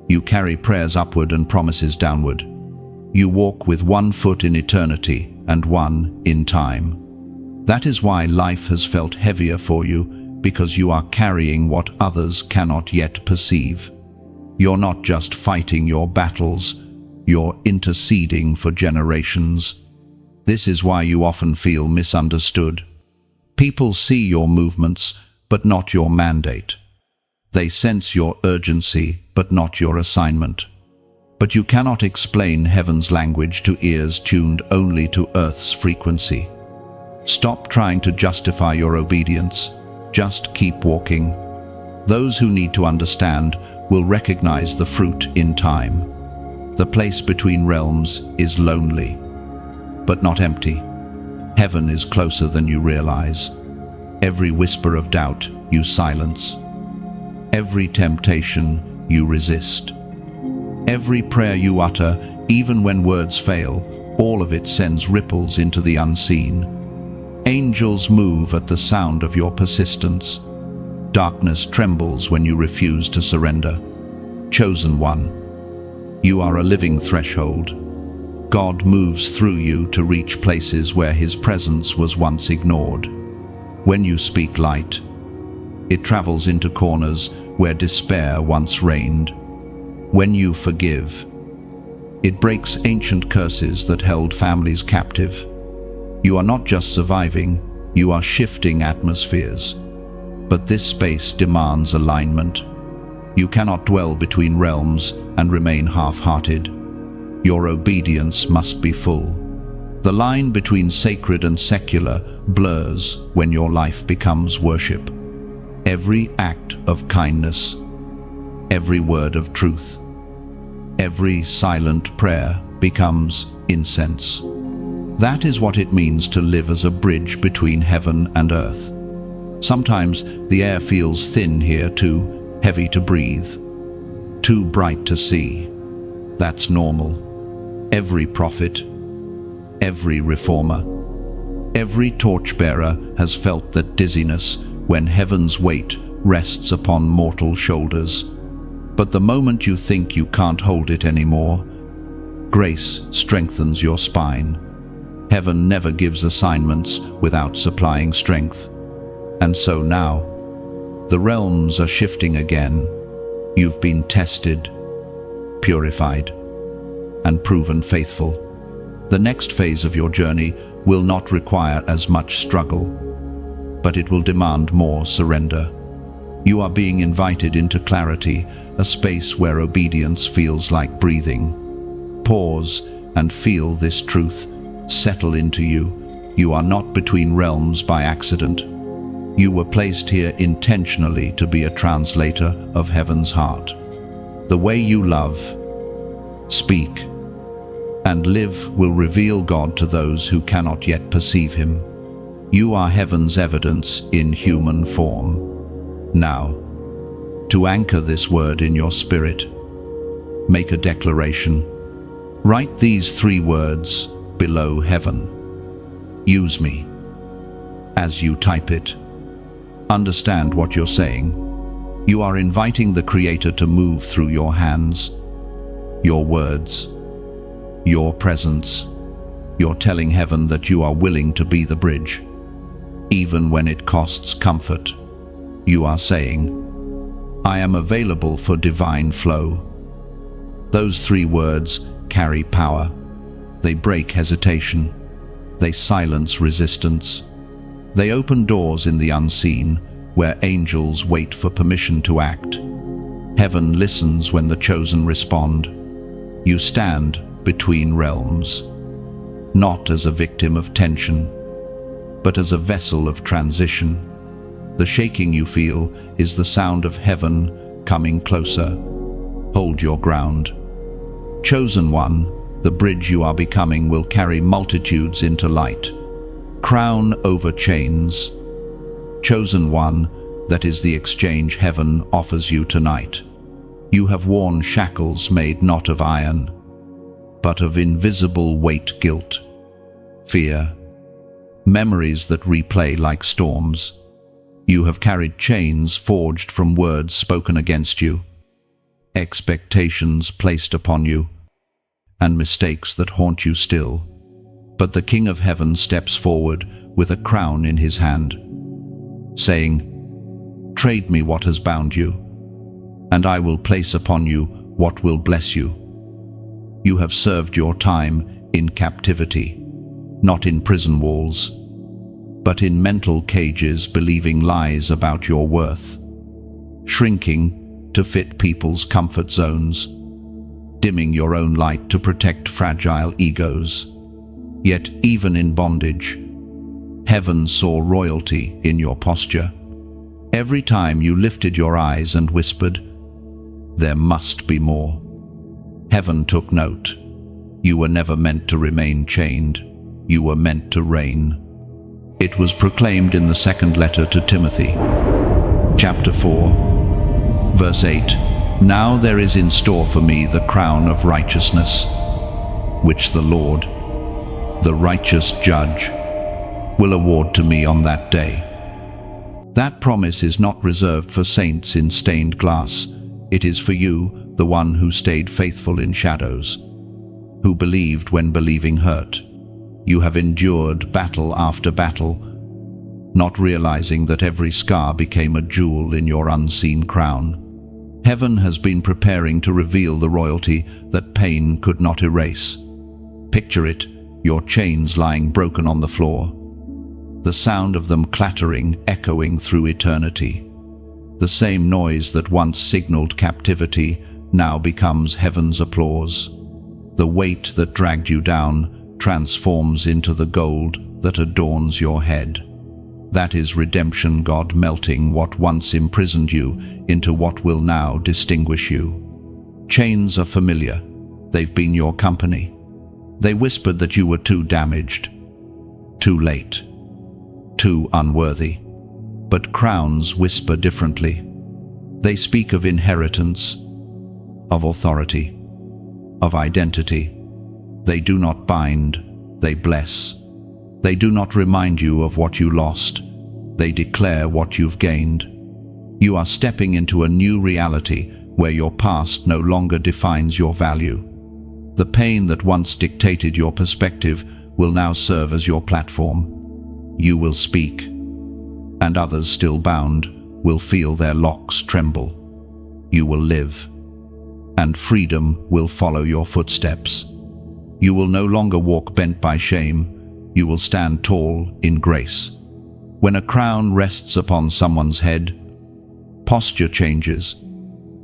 You carry prayers upward and promises downward. You walk with one foot in eternity and one in time. That is why life has felt heavier for you, because you are carrying what others cannot yet perceive. You're not just fighting your battles, you're interceding for generations. This is why you often feel misunderstood. People see your movements, but not your mandate. They sense your urgency, but not your assignment. But you cannot explain heaven's language to ears tuned only to earth's frequency. Stop trying to justify your obedience. Just keep walking. Those who need to understand will recognize the fruit in time. The place between realms is lonely, but not empty. Heaven is closer than you realize. Every whisper of doubt you silence. Every temptation you resist. Every prayer you utter, even when words fail, all of it sends ripples into the unseen. Angels move at the sound of your persistence. Darkness trembles when you refuse to surrender. Chosen one, you are a living threshold. God moves through you to reach places where his presence was once ignored. When you speak light, it travels into corners where despair once reigned. When you forgive, it breaks ancient curses that held families captive. You are not just surviving, you are shifting atmospheres. But this space demands alignment. You cannot dwell between realms and remain half-hearted. Your obedience must be full. The line between sacred and secular blurs when your life becomes worship. Every act of kindness, every word of truth, every silent prayer becomes incense. That is what it means to live as a bridge between heaven and earth. Sometimes the air feels thin here, too heavy to breathe, too bright to see. That's normal. Every prophet, every reformer, every torchbearer has felt that dizziness when heaven's weight rests upon mortal shoulders. But the moment you think you can't hold it anymore, grace strengthens your spine. Heaven never gives assignments without supplying strength. And so now, the realms are shifting again. You've been tested, purified, and proven faithful. The next phase of your journey will not require as much struggle, but it will demand more surrender. You are being invited into clarity, a space where obedience feels like breathing. Pause, and feel this truth settle into you. You are not between realms by accident. You were placed here intentionally to be a translator of heaven's heart. The way you love, speak, and live will reveal God to those who cannot yet perceive him. You are heaven's evidence in human form. Now, to anchor this word in your spirit, make a declaration. Write these 3 words below heaven. Use me. As you type it, understand what you're saying. You are inviting the Creator to move through your hands, your words, your presence. You're telling heaven that you are willing to be the bridge, even when it costs comfort. You are saying, I am available for divine flow. Those 3 words carry power. They break hesitation. They silence resistance. They open doors in the unseen, where angels wait for permission to act. Heaven listens when the chosen respond. You stand between realms, not as a victim of tension, but as a vessel of transition. The shaking you feel is the sound of heaven coming closer. Hold your ground. Chosen one, the bridge you are becoming will carry multitudes into light. Crown over chains. Chosen one, that is the exchange heaven offers you tonight. You have worn shackles made not of iron, but of invisible weight, guilt, fear, memories that replay like storms. You have carried chains forged from words spoken against you, expectations placed upon you, and mistakes that haunt you still. But the King of Heaven steps forward with a crown in his hand, saying, trade me what has bound you, and I will place upon you what will bless you. You have served your time in captivity, not in prison walls, but in mental cages believing lies about your worth, shrinking to fit people's comfort zones, dimming your own light to protect fragile egos. Yet even in bondage, heaven saw royalty in your posture. Every time you lifted your eyes and whispered, there must be more. Heaven took note. You were never meant to remain chained. You were meant to reign. It was proclaimed in the 2nd letter to Timothy, chapter 4, verse 8, Now there is in store for me the crown of righteousness, which the Lord, the righteous judge, will award to me on that day. That promise is not reserved for saints in stained glass. It is for you, the one who stayed faithful in shadows, who believed when believing hurt. You have endured battle after battle, not realizing that every scar became a jewel in your unseen crown. Heaven has been preparing to reveal the royalty that pain could not erase. Picture it, your chains lying broken on the floor, the sound of them clattering, echoing through eternity. The same noise that once signaled captivity now becomes heaven's applause. The weight that dragged you down transforms into the gold that adorns your head. That is redemption, God melting what once imprisoned you into what will now distinguish you. Chains are familiar. They've been your company. They whispered that you were too damaged, too late, too unworthy. But crowns whisper differently. They speak of inheritance, of authority, of identity. They do not bind, they bless. They do not remind you of what you lost. They declare what you've gained. You are stepping into a new reality where your past no longer defines your value. The pain that once dictated your perspective will now serve as your platform. You will speak, and others still bound will feel their locks tremble. You will live, and freedom will follow your footsteps. You will no longer walk bent by shame. You will stand tall in grace. When a crown rests upon someone's head, posture changes,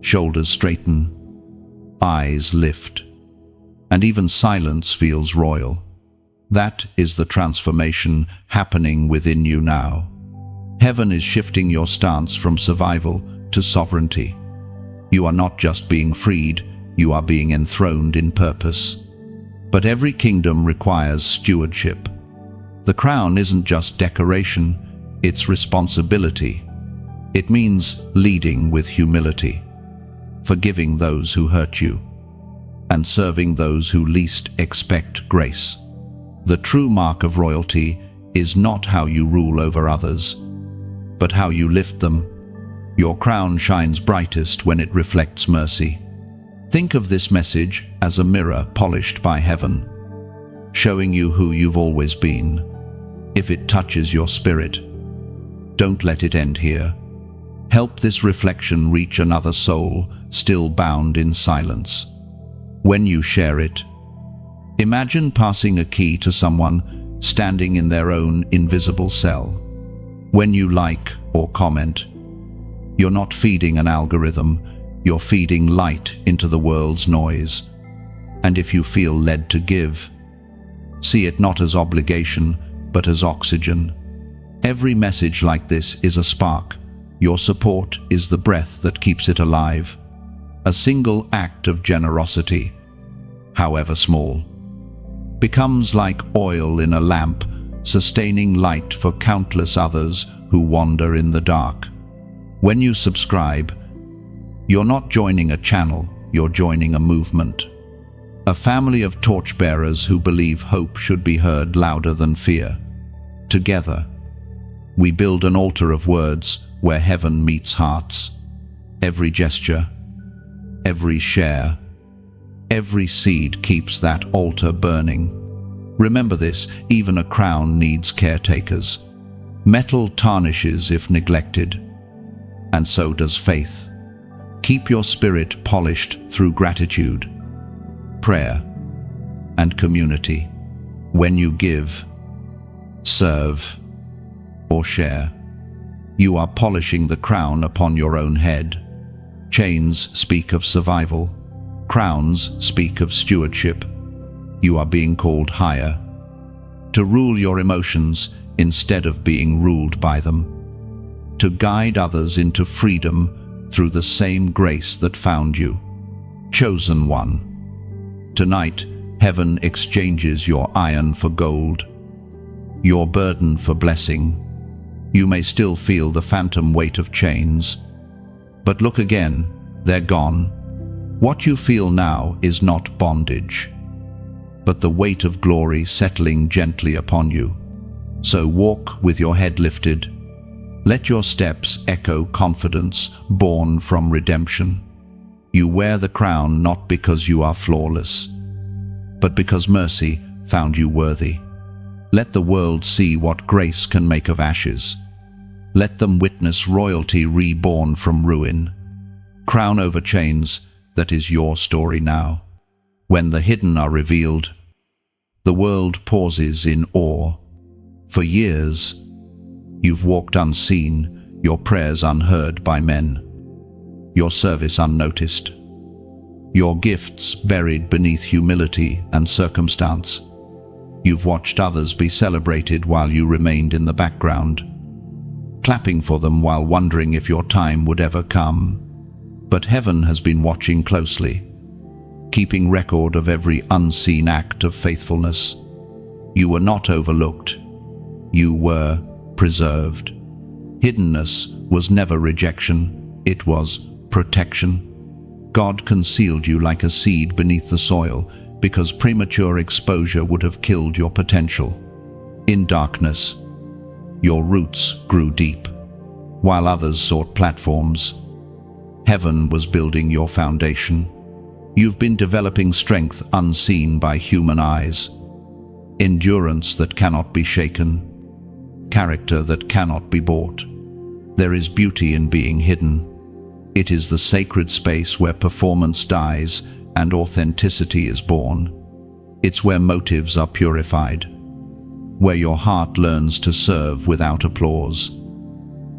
shoulders straighten, eyes lift, and even silence feels royal. That is the transformation happening within you now. Heaven is shifting your stance from survival to sovereignty. You are not just being freed, you are being enthroned in purpose. But every kingdom requires stewardship. The crown isn't just decoration, it's responsibility. It means leading with humility, forgiving those who hurt you, and serving those who least expect grace. The true mark of royalty is not how you rule over others, but how you lift them. Your crown shines brightest when it reflects mercy. Think of this message as a mirror polished by heaven, showing you who you've always been. If it touches your spirit, don't let it end here. Help this reflection reach another soul still bound in silence. When you share it, imagine passing a key to someone standing in their own invisible cell. When you like or comment, you're not feeding an algorithm, you're feeding light into the world's noise. And if you feel led to give, see it not as obligation, but as oxygen. Every message like this is a spark. Your support is the breath that keeps it alive. A single act of generosity, however small, becomes like oil in a lamp, sustaining light for countless others who wander in the dark. When you subscribe, you're not joining a channel, you're joining a movement. A family of torchbearers who believe hope should be heard louder than fear. Together, we build an altar of words where heaven meets hearts. Every gesture, every share, every seed keeps that altar burning. Remember this, even a crown needs caretakers. Metal tarnishes if neglected, and so does faith. Keep your spirit polished through gratitude, prayer, and community. When you give, serve, or share, you are polishing the crown upon your own head. Chains speak of survival, crowns speak of stewardship. You are being called higher, to rule your emotions instead of being ruled by them, to guide others into freedom through the same grace that found you. Chosen one. Tonight, heaven exchanges your iron for gold, your burden for blessing. You may still feel the phantom weight of chains, but look again, they're gone. What you feel now is not bondage, but the weight of glory settling gently upon you. So walk with your head lifted. Let your steps echo confidence born from redemption. You wear the crown not because you are flawless, but because mercy found you worthy. Let the world see what grace can make of ashes. Let them witness royalty reborn from ruin. Crown over chains, that is your story now. When the hidden are revealed, the world pauses in awe. For years, you've walked unseen, your prayers unheard by men, your service unnoticed, your gifts buried beneath humility and circumstance. You've watched others be celebrated while you remained in the background, clapping for them while wondering if your time would ever come. But heaven has been watching closely, keeping record of every unseen act of faithfulness. You were not overlooked. You were preserved. Hiddenness was never rejection, it was protection. God concealed you like a seed beneath the soil because premature exposure would have killed your potential. In darkness, your roots grew deep. While others sought platforms, heaven was building your foundation. You've been developing strength unseen by human eyes, endurance that cannot be shaken, character that cannot be bought. There is beauty in being hidden. It is the sacred space where performance dies and authenticity is born. It's where motives are purified, where your heart learns to serve without applause,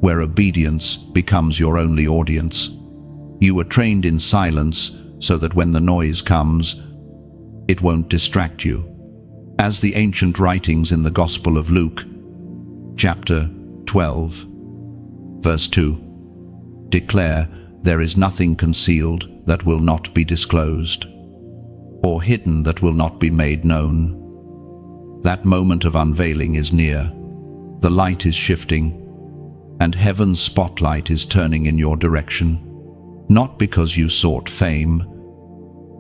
where obedience becomes your only audience. You were trained in silence so that when the noise comes, it won't distract you. As the ancient writings in the Gospel of Luke, chapter 12, verse 2, declare, there is nothing concealed that will not be disclosed, or hidden that will not be made known. That moment of unveiling is near. The light is shifting, and heaven's spotlight is turning in your direction, not because you sought fame,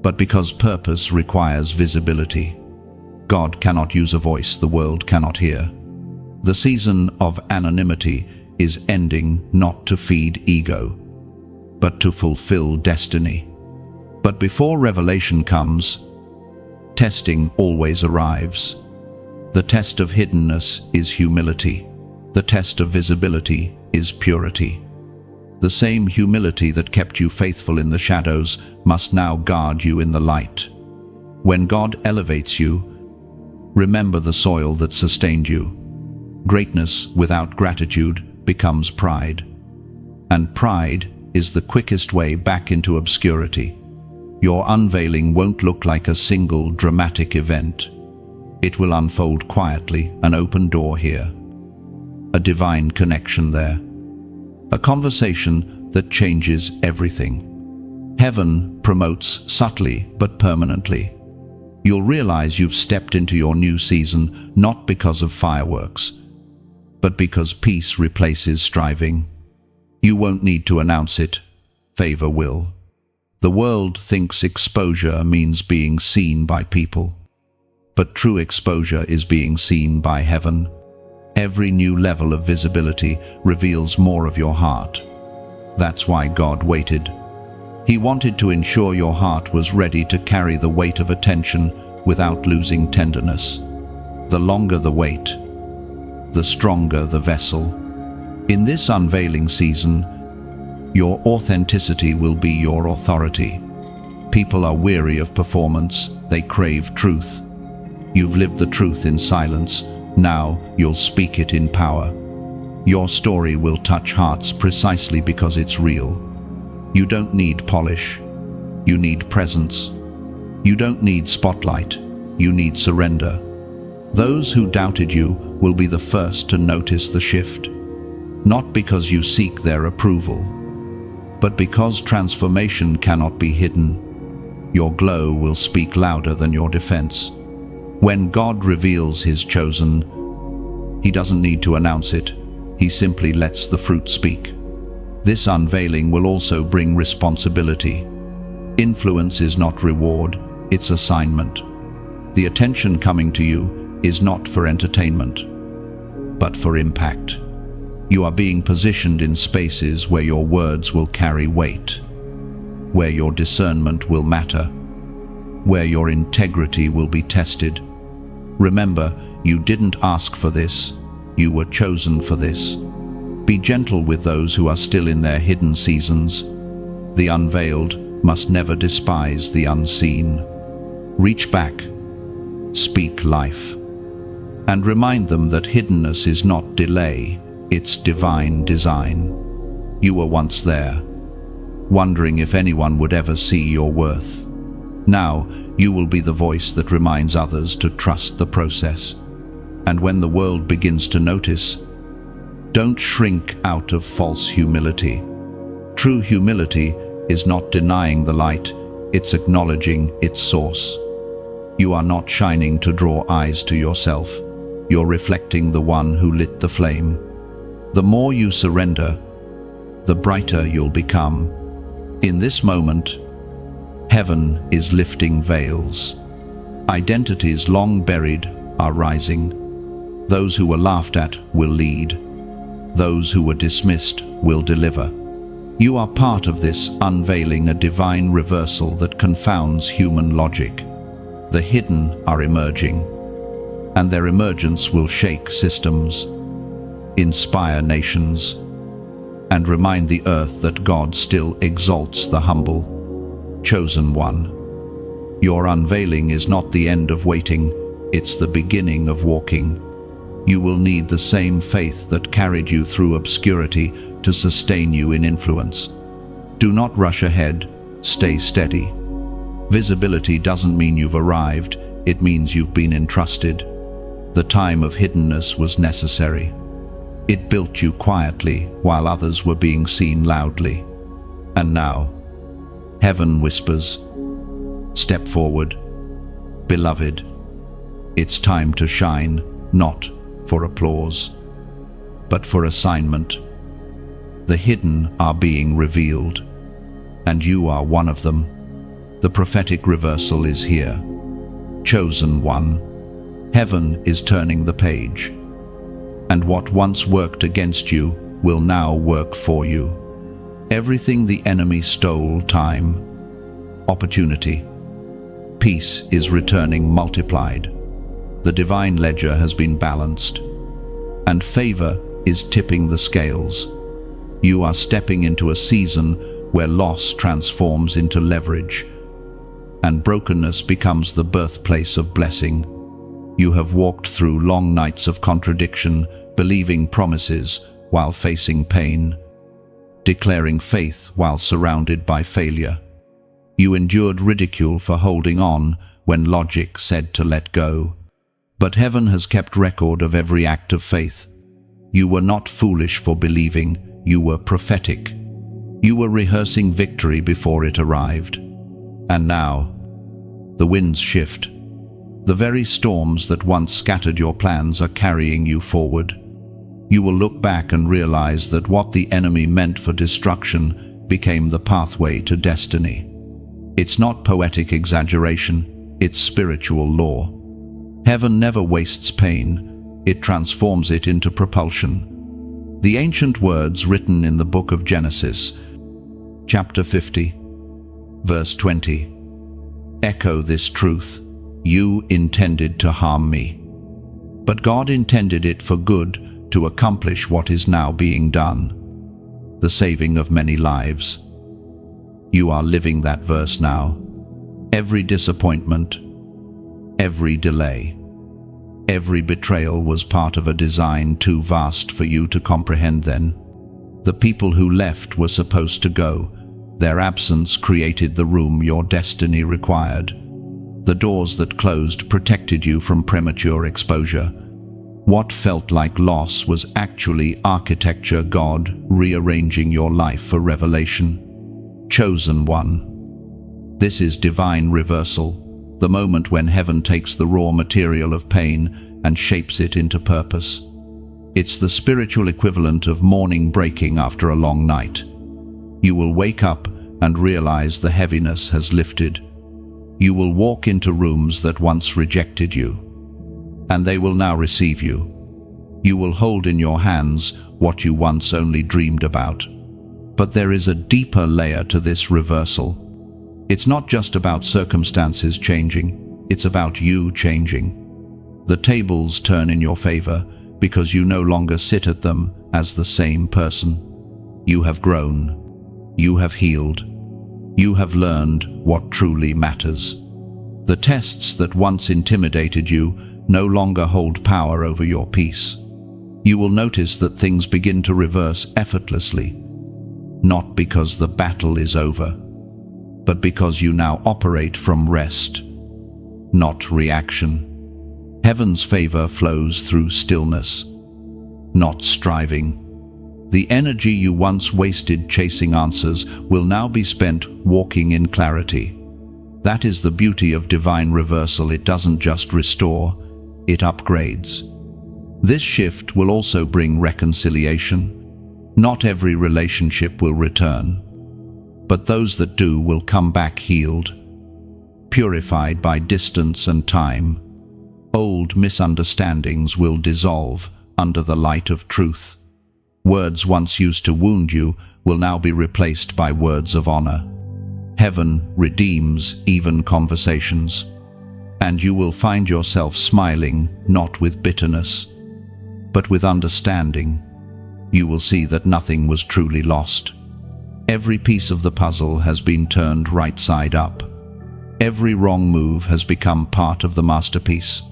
but because purpose requires visibility. God cannot use a voice the world cannot hear. The season of anonymity is ending, not to feed ego, but to fulfill destiny. But before revelation comes, testing always arrives. The test of hiddenness is humility. The test of visibility is purity. The same humility that kept you faithful in the shadows must now guard you in the light. When God elevates you, remember the soil that sustained you. Greatness without gratitude becomes pride. And pride is the quickest way back into obscurity. Your unveiling won't look like a single dramatic event. It will unfold quietly, an open door here, a divine connection there, a conversation that changes everything. Heaven promotes subtly but permanently. You'll realize you've stepped into your new season not because of fireworks, but because peace replaces striving. You won't need to announce it, favor will. The world thinks exposure means being seen by people, but true exposure is being seen by heaven. Every new level of visibility reveals more of your heart. That's why God waited. He wanted to ensure your heart was ready to carry the weight of attention without losing tenderness. The longer the wait, the stronger the vessel. In this unveiling season, your authenticity will be your authority. People are weary of performance, they crave truth. You've lived the truth in silence, now you'll speak it in power. Your story will touch hearts precisely because it's real. You don't need polish, you need presence. You don't need spotlight, you need surrender. Those who doubted you will be the first to notice the shift, not because you seek their approval, but because transformation cannot be hidden. Your glow will speak louder than your defense. When God reveals His chosen, He doesn't need to announce it. He simply lets the fruit speak. This unveiling will also bring responsibility. Influence is not reward, it's assignment. The attention coming to you is not for entertainment, but for impact. You are being positioned in spaces where your words will carry weight, where your discernment will matter, where your integrity will be tested. Remember, you didn't ask for this, you were chosen for this. Be gentle with those who are still in their hidden seasons. The unveiled must never despise the unseen. Reach back, speak life, and remind them that hiddenness is not delay, it's divine design. You were once there, wondering if anyone would ever see your worth. Now, you will be the voice that reminds others to trust the process. And when the world begins to notice, don't shrink out of false humility. True humility is not denying the light, it's acknowledging its source. You are not shining to draw eyes to yourself, you're reflecting the one who lit the flame. The more you surrender, the brighter you'll become. In this moment, heaven is lifting veils. Identities long buried are rising. Those who were laughed at will lead. Those who were dismissed will deliver. You are part of this, unveiling a divine reversal that confounds human logic. The hidden are emerging, and their emergence will shake systems, inspire nations, and remind the earth that God still exalts the humble. Chosen one. Your unveiling is not the end of waiting, it's the beginning of walking. You will need the same faith that carried you through obscurity to sustain you in influence. Do not rush ahead, stay steady. Visibility doesn't mean you've arrived, it means you've been entrusted. The time of hiddenness was necessary. It built you quietly while others were being seen loudly. And now, heaven whispers, "Step forward, beloved. It's time to shine, not for applause, but for assignment. The hidden are being revealed, and you are one of them. The prophetic reversal is here. Chosen one, heaven is turning the page, and what once worked against you will now work for you. Everything the enemy stole, time, opportunity, peace is returning multiplied. The divine ledger has been balanced, and favor is tipping the scales. You are stepping into a season where loss transforms into leverage, and brokenness becomes the birthplace of blessing. You have walked through long nights of contradiction, believing promises while facing pain, declaring faith while surrounded by failure. You endured ridicule for holding on when logic said to let go. But heaven has kept record of every act of faith. You were not foolish for believing, you were prophetic. You were rehearsing victory before it arrived. And now, the winds shift. The very storms that once scattered your plans are carrying you forward. You will look back and realize that what the enemy meant for destruction became the pathway to destiny. It's not poetic exaggeration, it's spiritual law. Heaven never wastes pain, it transforms it into propulsion. The ancient words written in the book of Genesis, chapter 50, verse 20, echo this truth. You intended to harm me, but God intended it for good to accomplish what is now being done, the saving of many lives. You are living that verse now. Every disappointment, every delay, every betrayal was part of a design too vast for you to comprehend then. The people who left were supposed to go. Their absence created the room your destiny required. The doors that closed protected you from premature exposure. What felt like loss was actually architecture, God rearranging your life for revelation. Chosen one. This is divine reversal, the moment when heaven takes the raw material of pain and shapes it into purpose. It's the spiritual equivalent of morning breaking after a long night. You will wake up and realize the heaviness has lifted. You will walk into rooms that once rejected you, and they will now receive you. You will hold in your hands what you once only dreamed about. But there is a deeper layer to this reversal. It's not just about circumstances changing, it's about you changing. The tables turn in your favor because you no longer sit at them as the same person. You have grown, you have healed, you have learned what truly matters. The tests that once intimidated you no longer hold power over your peace. You will notice that things begin to reverse effortlessly, not because the battle is over, but because you now operate from rest, not reaction. Heaven's favor flows through stillness, not striving. The energy you once wasted chasing answers will now be spent walking in clarity. That is the beauty of divine reversal. It doesn't just restore, it upgrades. This shift will also bring reconciliation. Not every relationship will return, but those that do will come back healed, purified by distance and time. Old misunderstandings will dissolve under the light of truth. Words once used to wound you will now be replaced by words of honor. Heaven redeems even conversations, and you will find yourself smiling not with bitterness, but with understanding. You will see that nothing was truly lost. Every piece of the puzzle has been turned right side up. Every wrong move has become part of the masterpiece.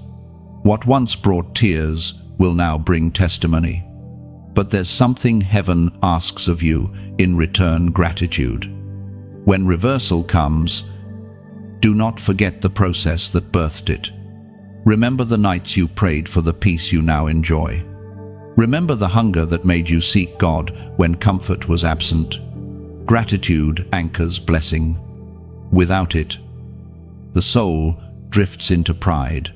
What once brought tears will now bring testimony. But there's something heaven asks of you in return: gratitude. When reversal comes, Do not forget the process that birthed it. Remember the nights you prayed for the peace you now enjoy. Remember the hunger that made you seek God when comfort was absent. Gratitude anchors blessing. Without it, the soul drifts into pride.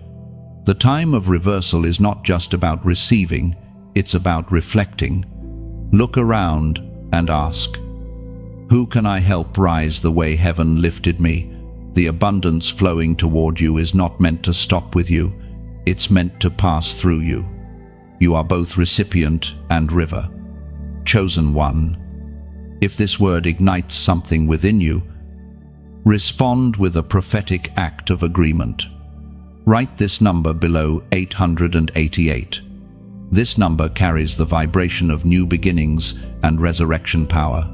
The time of reversal is not just about receiving, it's about reflecting. Look around and ask, who can I help rise the way heaven lifted me? The abundance flowing toward you is not meant to stop with you, it's meant to pass through you. You are both recipient and river. Chosen one. If this word ignites something within you, respond with a prophetic act of agreement. Write this number below 888. This number carries the vibration of new beginnings and resurrection power.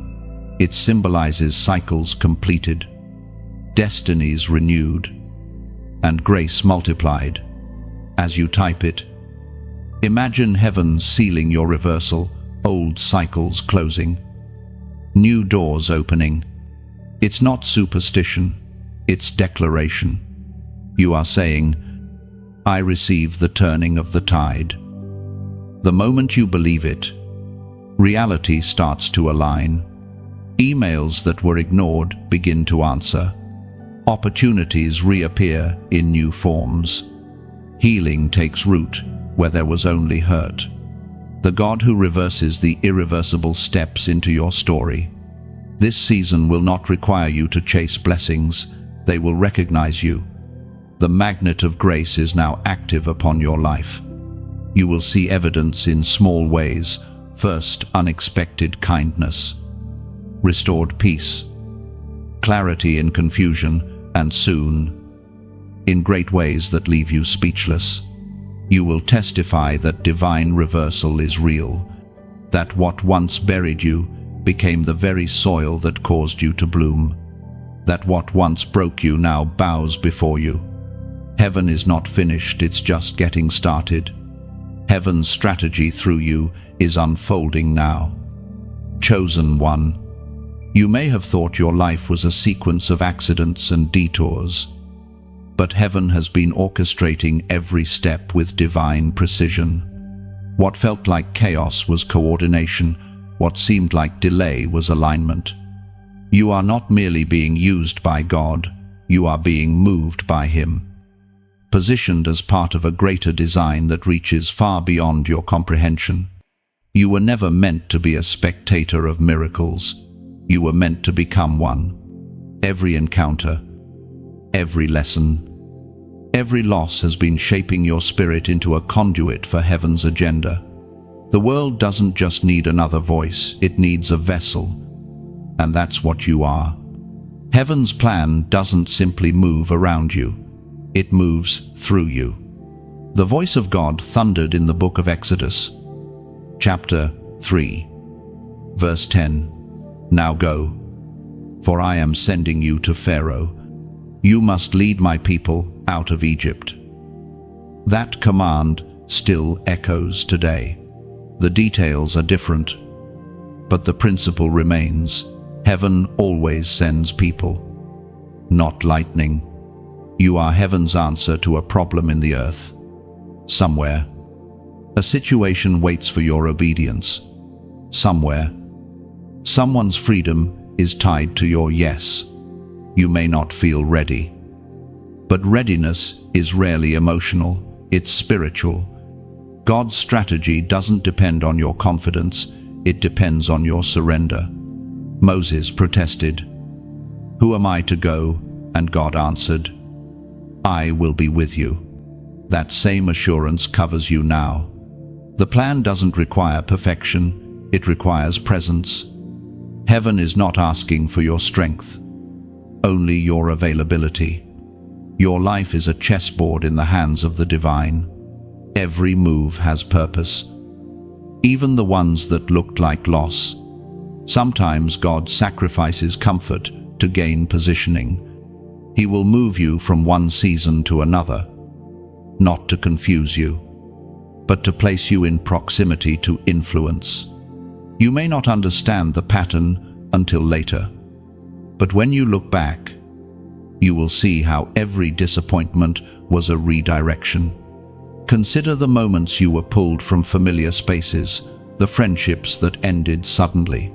It symbolizes cycles completed, destinies renewed, and grace multiplied. As you type it, imagine heaven sealing your reversal, old cycles closing, new doors opening. It's not superstition, it's declaration. You are saying, I receive the turning of the tide. The moment you believe it, reality starts to align. Emails that were ignored begin to answer. Opportunities reappear in new forms. Healing takes root where there was only hurt. The God who reverses the irreversible steps into your story. This season will not require you to chase blessings, they will recognize you. The magnet of grace is now active upon your life. You will see evidence in small ways. First, unexpected kindness, restored peace, clarity in confusion, and soon, in great ways that leave you speechless. You will testify that divine reversal is real, that what once buried you became the very soil that caused you to bloom, that what once broke you now bows before you. Heaven is not finished, it's just getting started. Heaven's strategy through you is unfolding now. Chosen one. You may have thought your life was a sequence of accidents and detours, but heaven has been orchestrating every step with divine precision. What felt like chaos was coordination, what seemed like delay was alignment. You are not merely being used by God, you are being moved by Him, positioned as part of a greater design that reaches far beyond your comprehension. You were never meant to be a spectator of miracles. You were meant to become one. Every encounter, every lesson, every loss has been shaping your spirit into a conduit for heaven's agenda. The world doesn't just need another voice, it needs a vessel. And that's what you are. Heaven's plan doesn't simply move around you, it moves through you. The voice of God thundered in the book of Exodus, chapter 3, verse 10. Now go, for I am sending you to Pharaoh. You must lead my people out of Egypt. That command still echoes today. The details are different, but the principle remains. Heaven always sends people, not lightning. You are heaven's answer to a problem in the earth. Somewhere, a situation waits for your obedience. Somewhere, someone's freedom is tied to your yes. You may not feel ready, but readiness is rarely emotional, it's spiritual. God's strategy doesn't depend on your confidence, it depends on your surrender. Moses protested, "Who am I to go?" And God answered, "I will be with you." That same assurance covers you now. The plan doesn't require perfection, it requires presence. Heaven is not asking for your strength, only your availability. Your life is a chessboard in the hands of the divine. Every move has purpose, even the ones that looked like loss. Sometimes God sacrifices comfort to gain positioning. He will move you from one season to another, not to confuse you, but to place you in proximity to influence. You may not understand the pattern until later, but when you look back, you will see how every disappointment was a redirection. Consider the moments you were pulled from familiar spaces, the friendships that ended suddenly,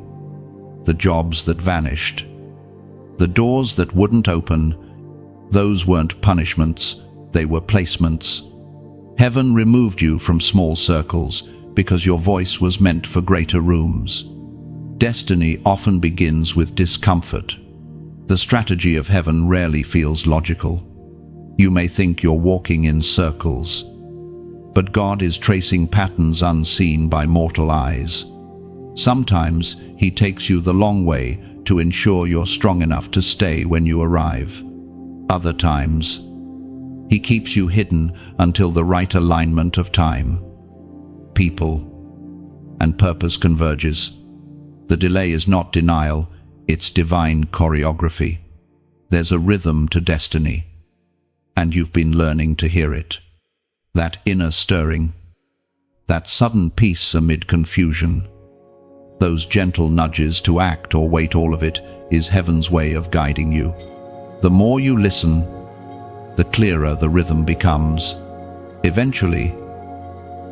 the jobs that vanished, the doors that wouldn't open. Those weren't punishments, they were placements. Heaven removed you from small circles because your voice was meant for greater rooms. Destiny often begins with discomfort. The strategy of heaven rarely feels logical. You may think you're walking in circles, but God is tracing patterns unseen by mortal eyes. Sometimes He takes you the long way to ensure you're strong enough to stay when you arrive. Other times, He keeps you hidden until the right alignment of time, people, and purpose converges. The delay is not denial, it's divine choreography. There's a rhythm to destiny, and you've been learning to hear it. That inner stirring, that sudden peace amid confusion, those gentle nudges to act or wait, all of it is heaven's way of guiding you. The more you listen, the clearer the rhythm becomes. Eventually,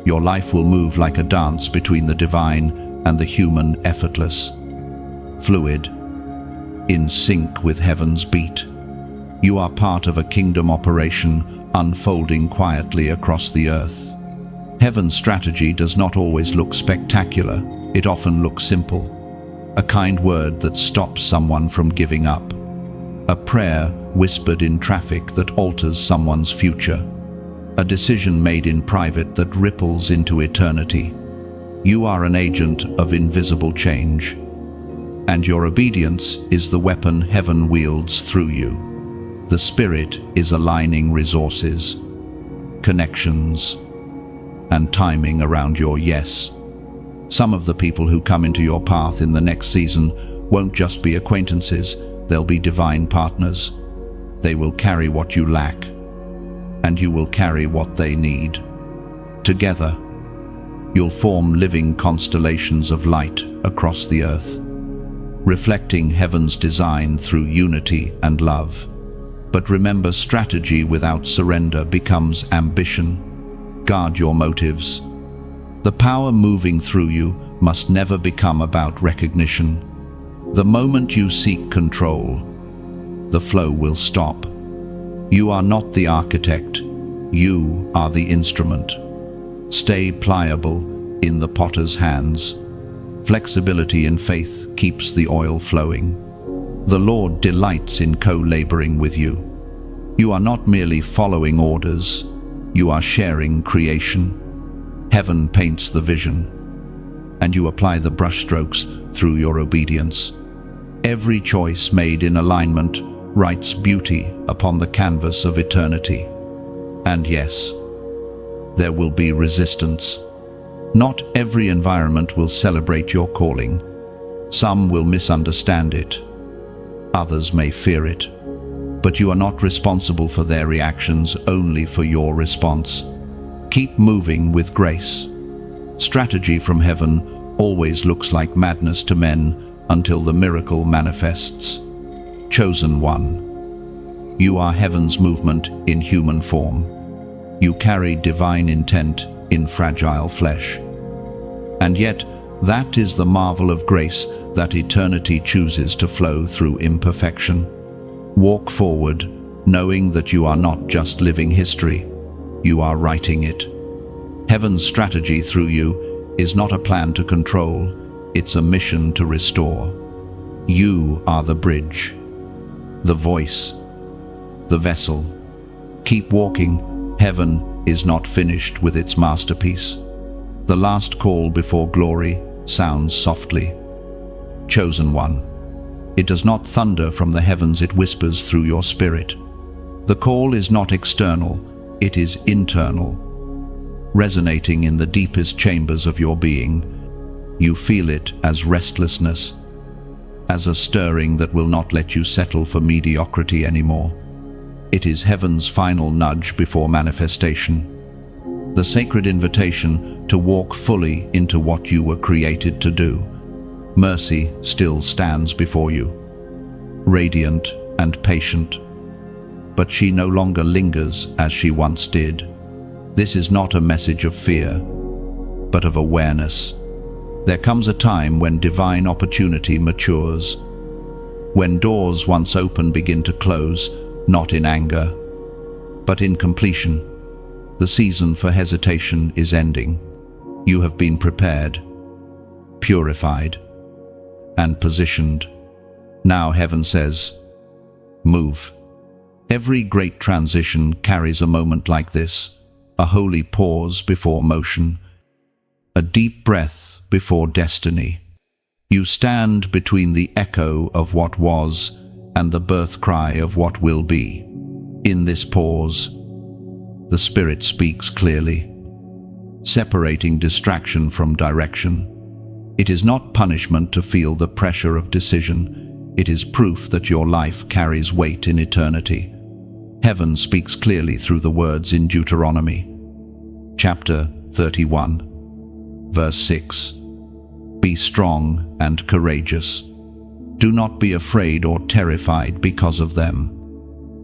your life will move like a dance between the divine and the human, effortless, fluid, in sync with heaven's beat. You are part of a kingdom operation unfolding quietly across the earth. Heaven's strategy does not always look spectacular, it often looks simple. A kind word that stops someone from giving up. A prayer whispered in traffic that alters someone's future. A decision made in private that ripples into eternity. You are an agent of invisible change, and your obedience is the weapon heaven wields through you. The Spirit is aligning resources, connections, and timing around your yes. Some of the people who come into your path in the next season won't just be acquaintances, they'll be divine partners. They will carry what you lack, and you will carry what they need. Together, you'll form living constellations of light across the earth, reflecting heaven's design through unity and love. But remember, strategy without surrender becomes ambition. Guard your motives. The power moving through you must never become about recognition. The moment you seek control, the flow will stop. You are not the architect, you are the instrument. Stay pliable in the potter's hands. Flexibility in faith keeps the oil flowing. The Lord delights in co-laboring with you. You are not merely following orders, you are sharing creation. Heaven paints the vision, and you apply the brushstrokes through your obedience. Every choice made in alignment writes beauty upon the canvas of eternity. And yes, there will be resistance. Not every environment will celebrate your calling. Some will misunderstand it. Others may fear it. But you are not responsible for their reactions, only for your response. Keep moving with grace. Strategy from heaven always looks like madness to men until the miracle manifests. Chosen one, you are heaven's movement in human form. You carry divine intent in fragile flesh. And yet, that is the marvel of grace, that eternity chooses to flow through imperfection. Walk forward, knowing that you are not just living history, you are writing it. Heaven's strategy through you is not a plan to control, it's a mission to restore. You are the bridge, the voice, the vessel. Keep walking. Heaven is not finished with its masterpiece. The last call before glory sounds softly. Chosen one. It does not thunder from the heavens, it whispers through your spirit. The call is not external, it is internal, resonating in the deepest chambers of your being. You feel it as restlessness, as a stirring that will not let you settle for mediocrity anymore. It is heaven's final nudge before manifestation, the sacred invitation to walk fully into what you were created to do. Mercy still stands before you, radiant and patient. but she no longer lingers as she once did. This is not a message of fear, but of awareness. There comes a time when divine opportunity matures, when doors once open begin to close, not in anger, but in completion. The season for hesitation is ending. You have been prepared, purified, and positioned. Now heaven says, move. Every great transition carries a moment like this, a holy pause before motion, a deep breath before destiny. You stand between the echo of what was and the birth cry of what will be. In this pause, the Spirit speaks clearly, separating distraction from direction. It is not punishment to feel the pressure of decision. It is proof that your life carries weight in eternity. Heaven speaks clearly through the words in Deuteronomy, chapter 31, verse 6. Be strong and courageous. Do not be afraid or terrified because of them.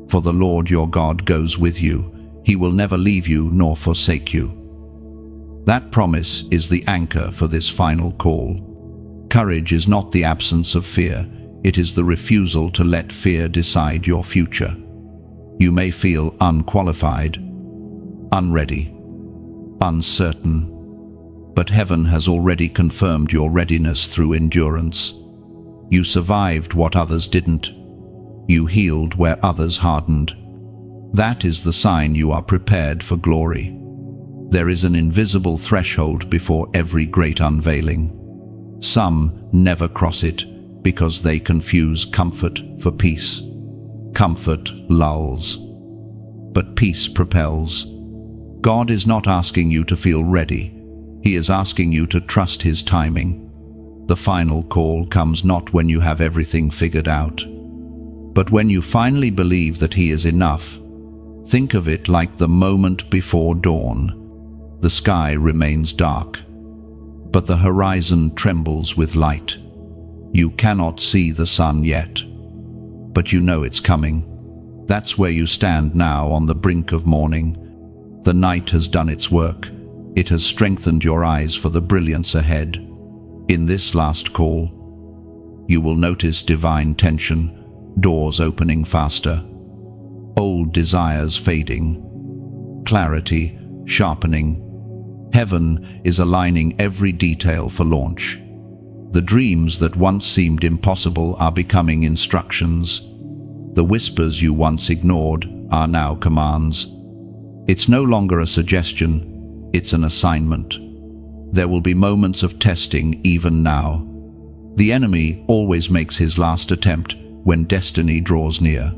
For the Lord your God goes with you. He will never leave you nor forsake you. That promise is the anchor for this final call. Courage is not the absence of fear. It is the refusal to let fear decide your future. You may feel unqualified, unready, uncertain, but heaven has already confirmed your readiness through endurance. You survived what others didn't. You healed where others hardened. That is the sign you are prepared for glory. There is an invisible threshold before every great unveiling. Some never cross it because they confuse comfort for peace. Comfort lulls, but peace propels. God is not asking you to feel ready. He is asking you to trust His timing. The final call comes not when you have everything figured out, but when you finally believe that He is enough. Think of it like the moment before dawn. The sky remains dark, but the horizon trembles with light. You cannot see the sun yet, but you know it's coming. That's where you stand now, on the brink of morning. The night has done its work. It has strengthened your eyes for the brilliance ahead. In this last call, you will notice divine tension, doors opening faster, old desires fading, clarity sharpening. Heaven is aligning every detail for launch. The dreams that once seemed impossible are becoming instructions. The whispers you once ignored are now commands. It's no longer a suggestion, it's an assignment. There will be moments of testing even now. The enemy always makes his last attempt when destiny draws near.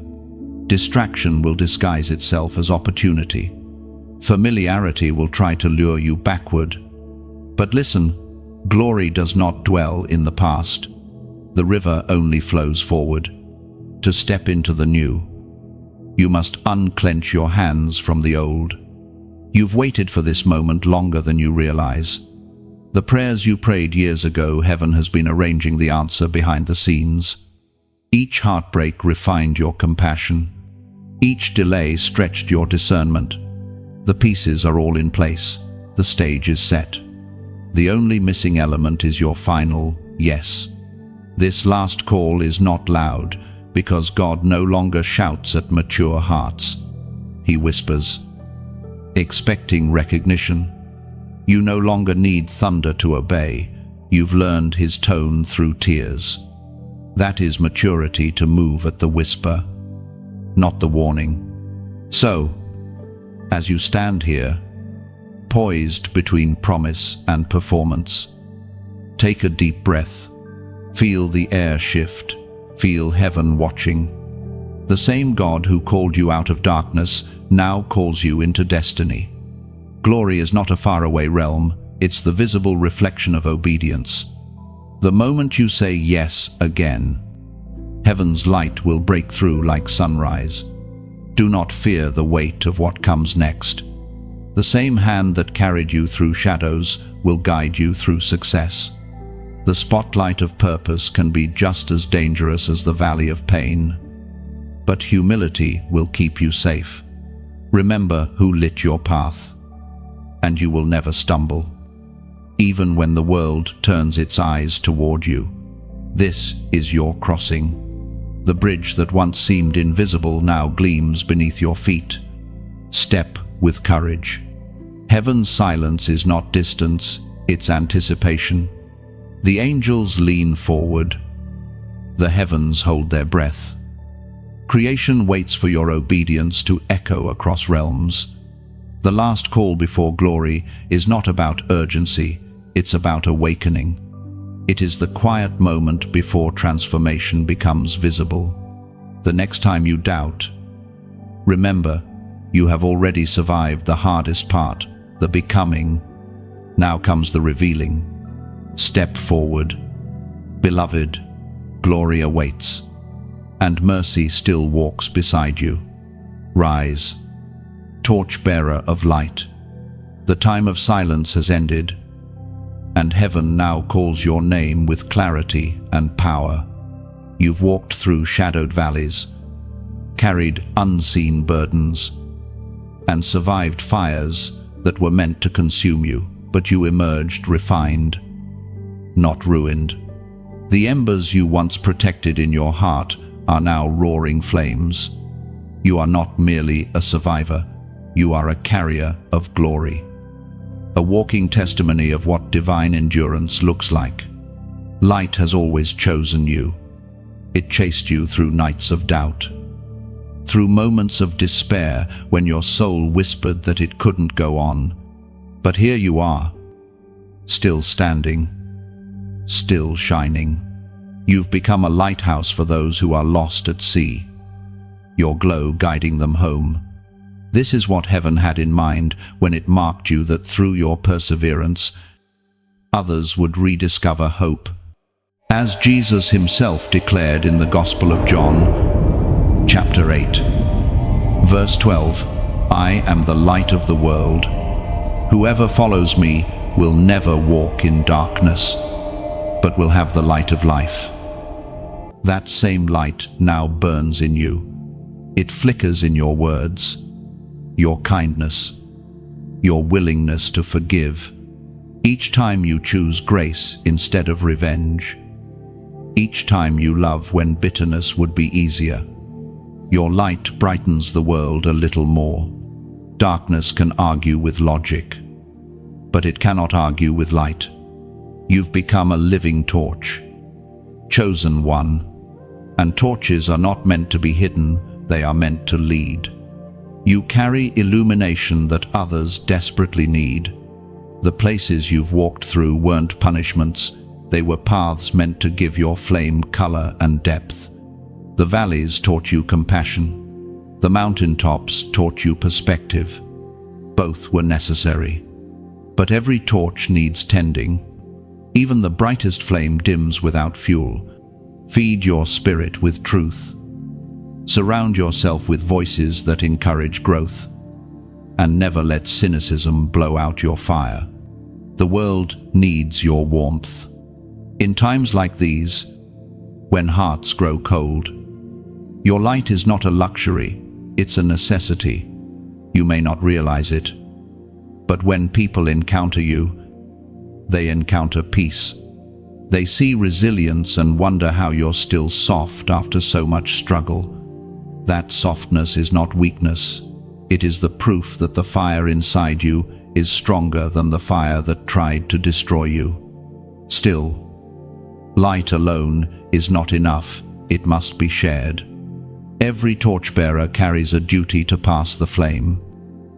Distraction will disguise itself as opportunity. Familiarity will try to lure you backward. But listen, glory does not dwell in the past. The river only flows forward. To step into the new, you must unclench your hands from the old. You've waited for this moment longer than you realize. The prayers you prayed years ago, heaven has been arranging the answer behind the scenes. Each heartbreak refined your compassion. Each delay stretched your discernment. The pieces are all in place. The stage is set. The only missing element is your final yes. This last call is not loud, because God no longer shouts at mature hearts. He whispers, expecting recognition. You no longer need thunder to obey. You've learned His tone through tears. That is maturity, to move at the whisper, not the warning. So, as you stand here, poised between promise and performance, take a deep breath. Feel the air shift. Feel heaven watching. The same God who called you out of darkness now calls you into destiny. Glory is not a faraway realm, it's the visible reflection of obedience. The moment you say yes again, heaven's light will break through like sunrise. Do not fear the weight of what comes next. The same hand that carried you through shadows will guide you through success. The spotlight of purpose can be just as dangerous as the valley of pain. but humility will keep you safe. Remember who lit your path, and you will never stumble, even when the world turns its eyes toward you. This is your crossing. The bridge that once seemed invisible now gleams beneath your feet. Step with courage. Heaven's silence is not distance, it's anticipation. The angels lean forward. The heavens hold their breath. Creation waits for your obedience to echo across realms. The last call before glory is not about urgency, it's about awakening. It is the quiet moment before transformation becomes visible. The next time you doubt, remember, you have already survived the hardest part, the becoming. Now comes the revealing. Step forward. Beloved, glory awaits, and mercy still walks beside you. Rise, torchbearer of light. The time of silence has ended, and heaven now calls your name with clarity and power. You've walked through shadowed valleys, carried unseen burdens, and survived fires that were meant to consume you, but you emerged refined, not ruined. The embers you once protected in your heart are now roaring flames. You are not merely a survivor, you are a carrier of glory. A walking testimony of what divine endurance looks like. Light has always chosen you. It chased you through nights of doubt, through moments of despair when your soul whispered that it couldn't go on. But here you are, still standing, still shining. You've become a lighthouse for those who are lost at sea, your glow guiding them home. This is what heaven had in mind when it marked you, that through your perseverance, others would rediscover hope. As Jesus himself declared in the Gospel of John, chapter 8, verse 12, I am the light of the world. Whoever follows me will never walk in darkness, but will have the light of life. That same light now burns in you. It flickers in your words, your kindness, your willingness to forgive. Each time you choose grace instead of revenge. Each time you love when bitterness would be easier. Your light brightens the world a little more. Darkness can argue with logic, but it cannot argue with light. You've become a living torch, chosen one, and torches are not meant to be hidden, they are meant to lead. You carry illumination that others desperately need. The places you've walked through weren't punishments, they were paths meant to give your flame color and depth. The valleys taught you compassion. The mountaintops taught you perspective. Both were necessary. But every torch needs tending. Even the brightest flame dims without fuel. Feed your spirit with truth. Surround yourself with voices that encourage growth, and never let cynicism blow out your fire. The world needs your warmth. In times like these, when hearts grow cold, your light is not a luxury, it's a necessity. You may not realize it, but when people encounter you, they encounter peace. They see resilience and wonder how you're still soft after so much struggle. That softness is not weakness. It is the proof that the fire inside you is stronger than the fire that tried to destroy you. Still, light alone is not enough. It must be shared. Every torchbearer carries a duty to pass the flame.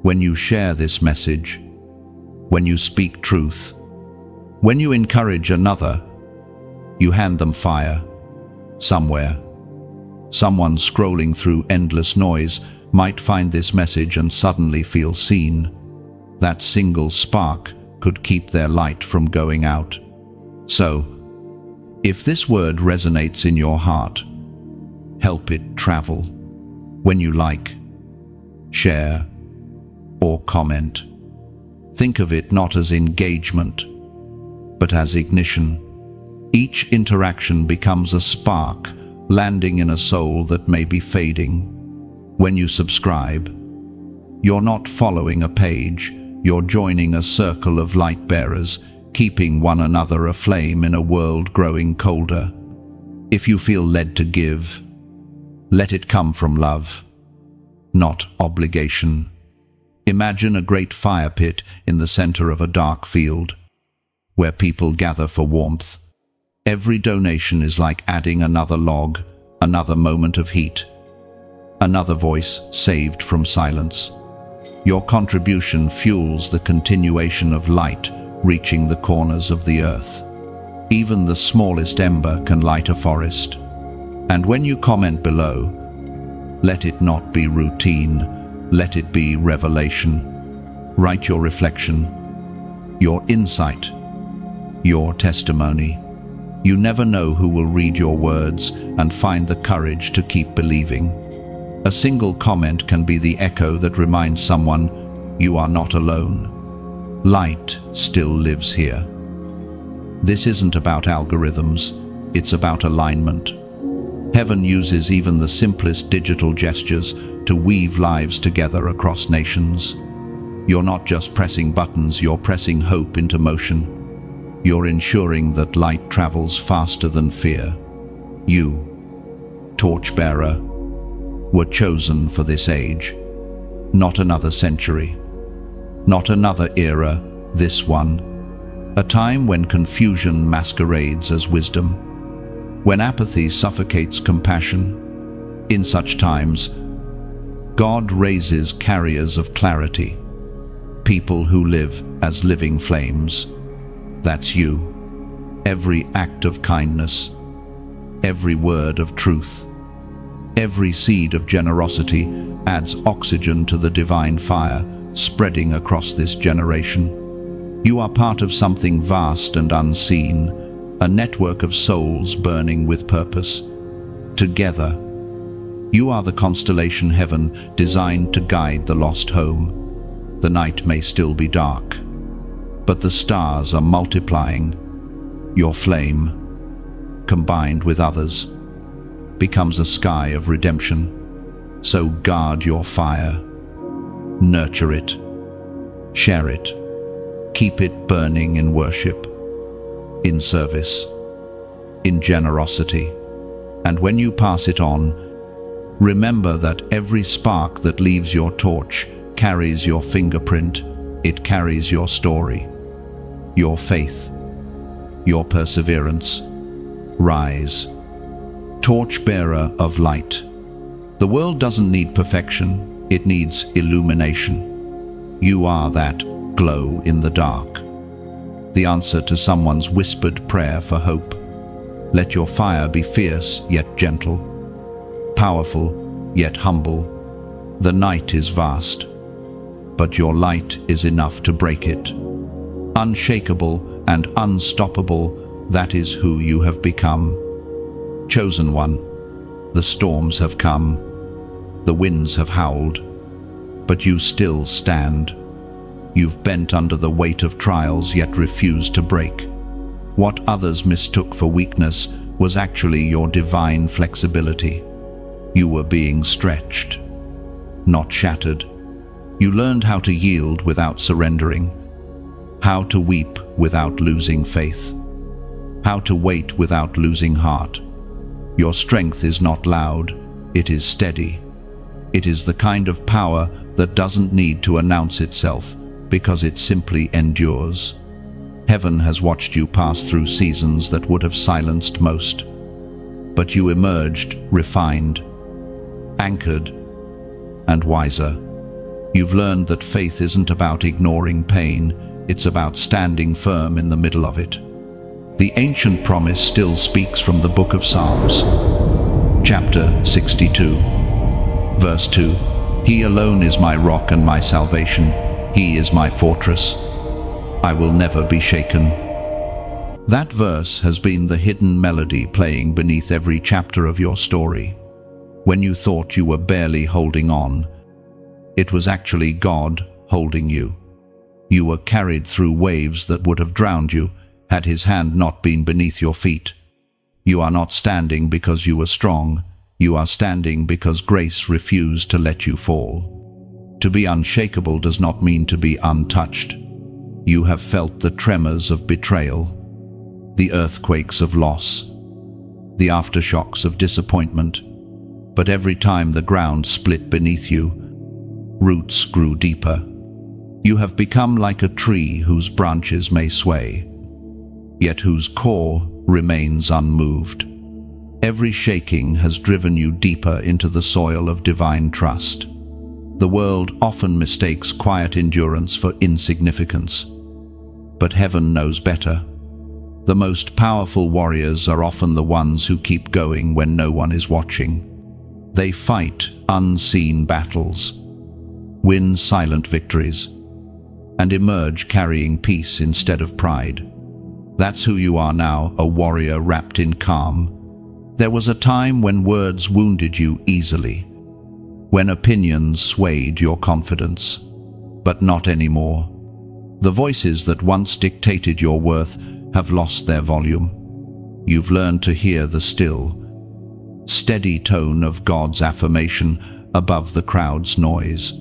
When you share this message, when you speak truth, when you encourage another, you hand them fire. Somewhere, someone scrolling through endless noise might find this message and suddenly feel seen. That single spark could keep their light from going out. So, if this word resonates in your heart, help it travel. When you like, share, or comment, think of it not as engagement, but as ignition. Each interaction becomes a spark, landing in a soul that may be fading. When you subscribe, you're not following a page, you're joining a circle of light bearers, keeping one another aflame in a world growing colder. If you feel led to give, let it come from love, not obligation. Imagine a great fire pit in the center of a dark field, where people gather for warmth. Every donation is like adding another log, another moment of heat, another voice saved from silence. Your contribution fuels the continuation of light reaching the corners of the earth. Even the smallest ember can light a forest. And when you comment below, let it not be routine, let it be revelation. Write your reflection, your insight, your testimony. You never know who will read your words and find the courage to keep believing. A single comment can be the echo that reminds someone you are not alone. Light still lives here. This isn't about algorithms, it's about alignment. Heaven uses even the simplest digital gestures to weave lives together across nations. You're not just pressing buttons, you're pressing hope into motion. You're ensuring that light travels faster than fear. You, torchbearer, were chosen for this age. Not another century. Not another era, this one. A time when confusion masquerades as wisdom. When apathy suffocates compassion. In such times, God raises carriers of clarity. People who live as living flames. That's you. Every act of kindness. Every word of truth. Every seed of generosity adds oxygen to the divine fire spreading across this generation. You are part of something vast and unseen, a network of souls burning with purpose. Together, you are the constellation heaven designed to guide the lost home. The night may still be dark, but the stars are multiplying. Your flame, combined with others, becomes a sky of redemption. So guard your fire, nurture it, share it, keep it burning in worship, in service, in generosity. And when you pass it on, remember that every spark that leaves your torch carries your fingerprint, it carries your story, your faith, your perseverance. Rise, torchbearer of light. The world doesn't need perfection, it needs illumination. You are that glow in the dark, the answer to someone's whispered prayer for hope. Let your fire be fierce yet gentle, powerful yet humble. The night is vast, but your light is enough to break it. Unshakable and unstoppable, that is who you have become. Chosen one, the storms have come, the winds have howled, but you still stand. You've bent under the weight of trials yet refused to break. What others mistook for weakness was actually your divine flexibility. You were being stretched, not shattered. You learned how to yield without surrendering, how to weep without losing faith, how to wait without losing heart. Your strength is not loud, it is steady. It is the kind of power that doesn't need to announce itself, because it simply endures. Heaven has watched you pass through seasons that would have silenced most. But you emerged refined, anchored, and wiser. You've learned that faith isn't about ignoring pain, it's about standing firm in the middle of it. The ancient promise still speaks from the book of Psalms, chapter 62, verse 2. He alone is my rock and my salvation. He is my fortress. I will never be shaken. That verse has been the hidden melody playing beneath every chapter of your story. When you thought you were barely holding on, it was actually God holding you. You were carried through waves that would have drowned you had His hand not been beneath your feet. You are not standing because you were strong. You are standing because grace refused to let you fall. To be unshakable does not mean to be untouched. You have felt the tremors of betrayal, the earthquakes of loss, the aftershocks of disappointment. But every time the ground split beneath you, roots grew deeper. You have become like a tree whose branches may sway, yet whose core remains unmoved. Every shaking has driven you deeper into the soil of divine trust. The world often mistakes quiet endurance for insignificance, but heaven knows better. The most powerful warriors are often the ones who keep going when no one is watching. They fight unseen battles, win silent victories, and emerge carrying peace instead of pride. That's who you are now, a warrior wrapped in calm. There was a time when words wounded you easily, when opinions swayed your confidence, but not anymore. The voices that once dictated your worth have lost their volume. You've learned to hear the still, steady tone of God's affirmation above the crowd's noise.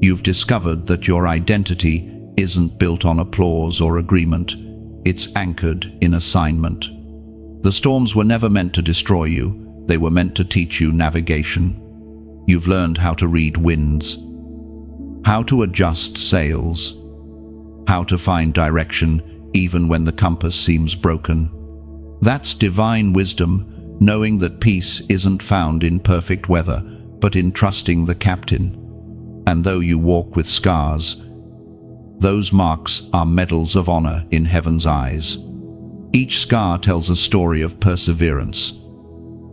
You've discovered that your identity isn't built on applause or agreement. It's anchored in assignment. The storms were never meant to destroy you. They were meant to teach you navigation. You've learned how to read winds, how to adjust sails, how to find direction even when the compass seems broken. That's divine wisdom, knowing that peace isn't found in perfect weather, but in trusting the captain. And though you walk with scars, those marks are medals of honor in heaven's eyes. Each scar tells a story of perseverance,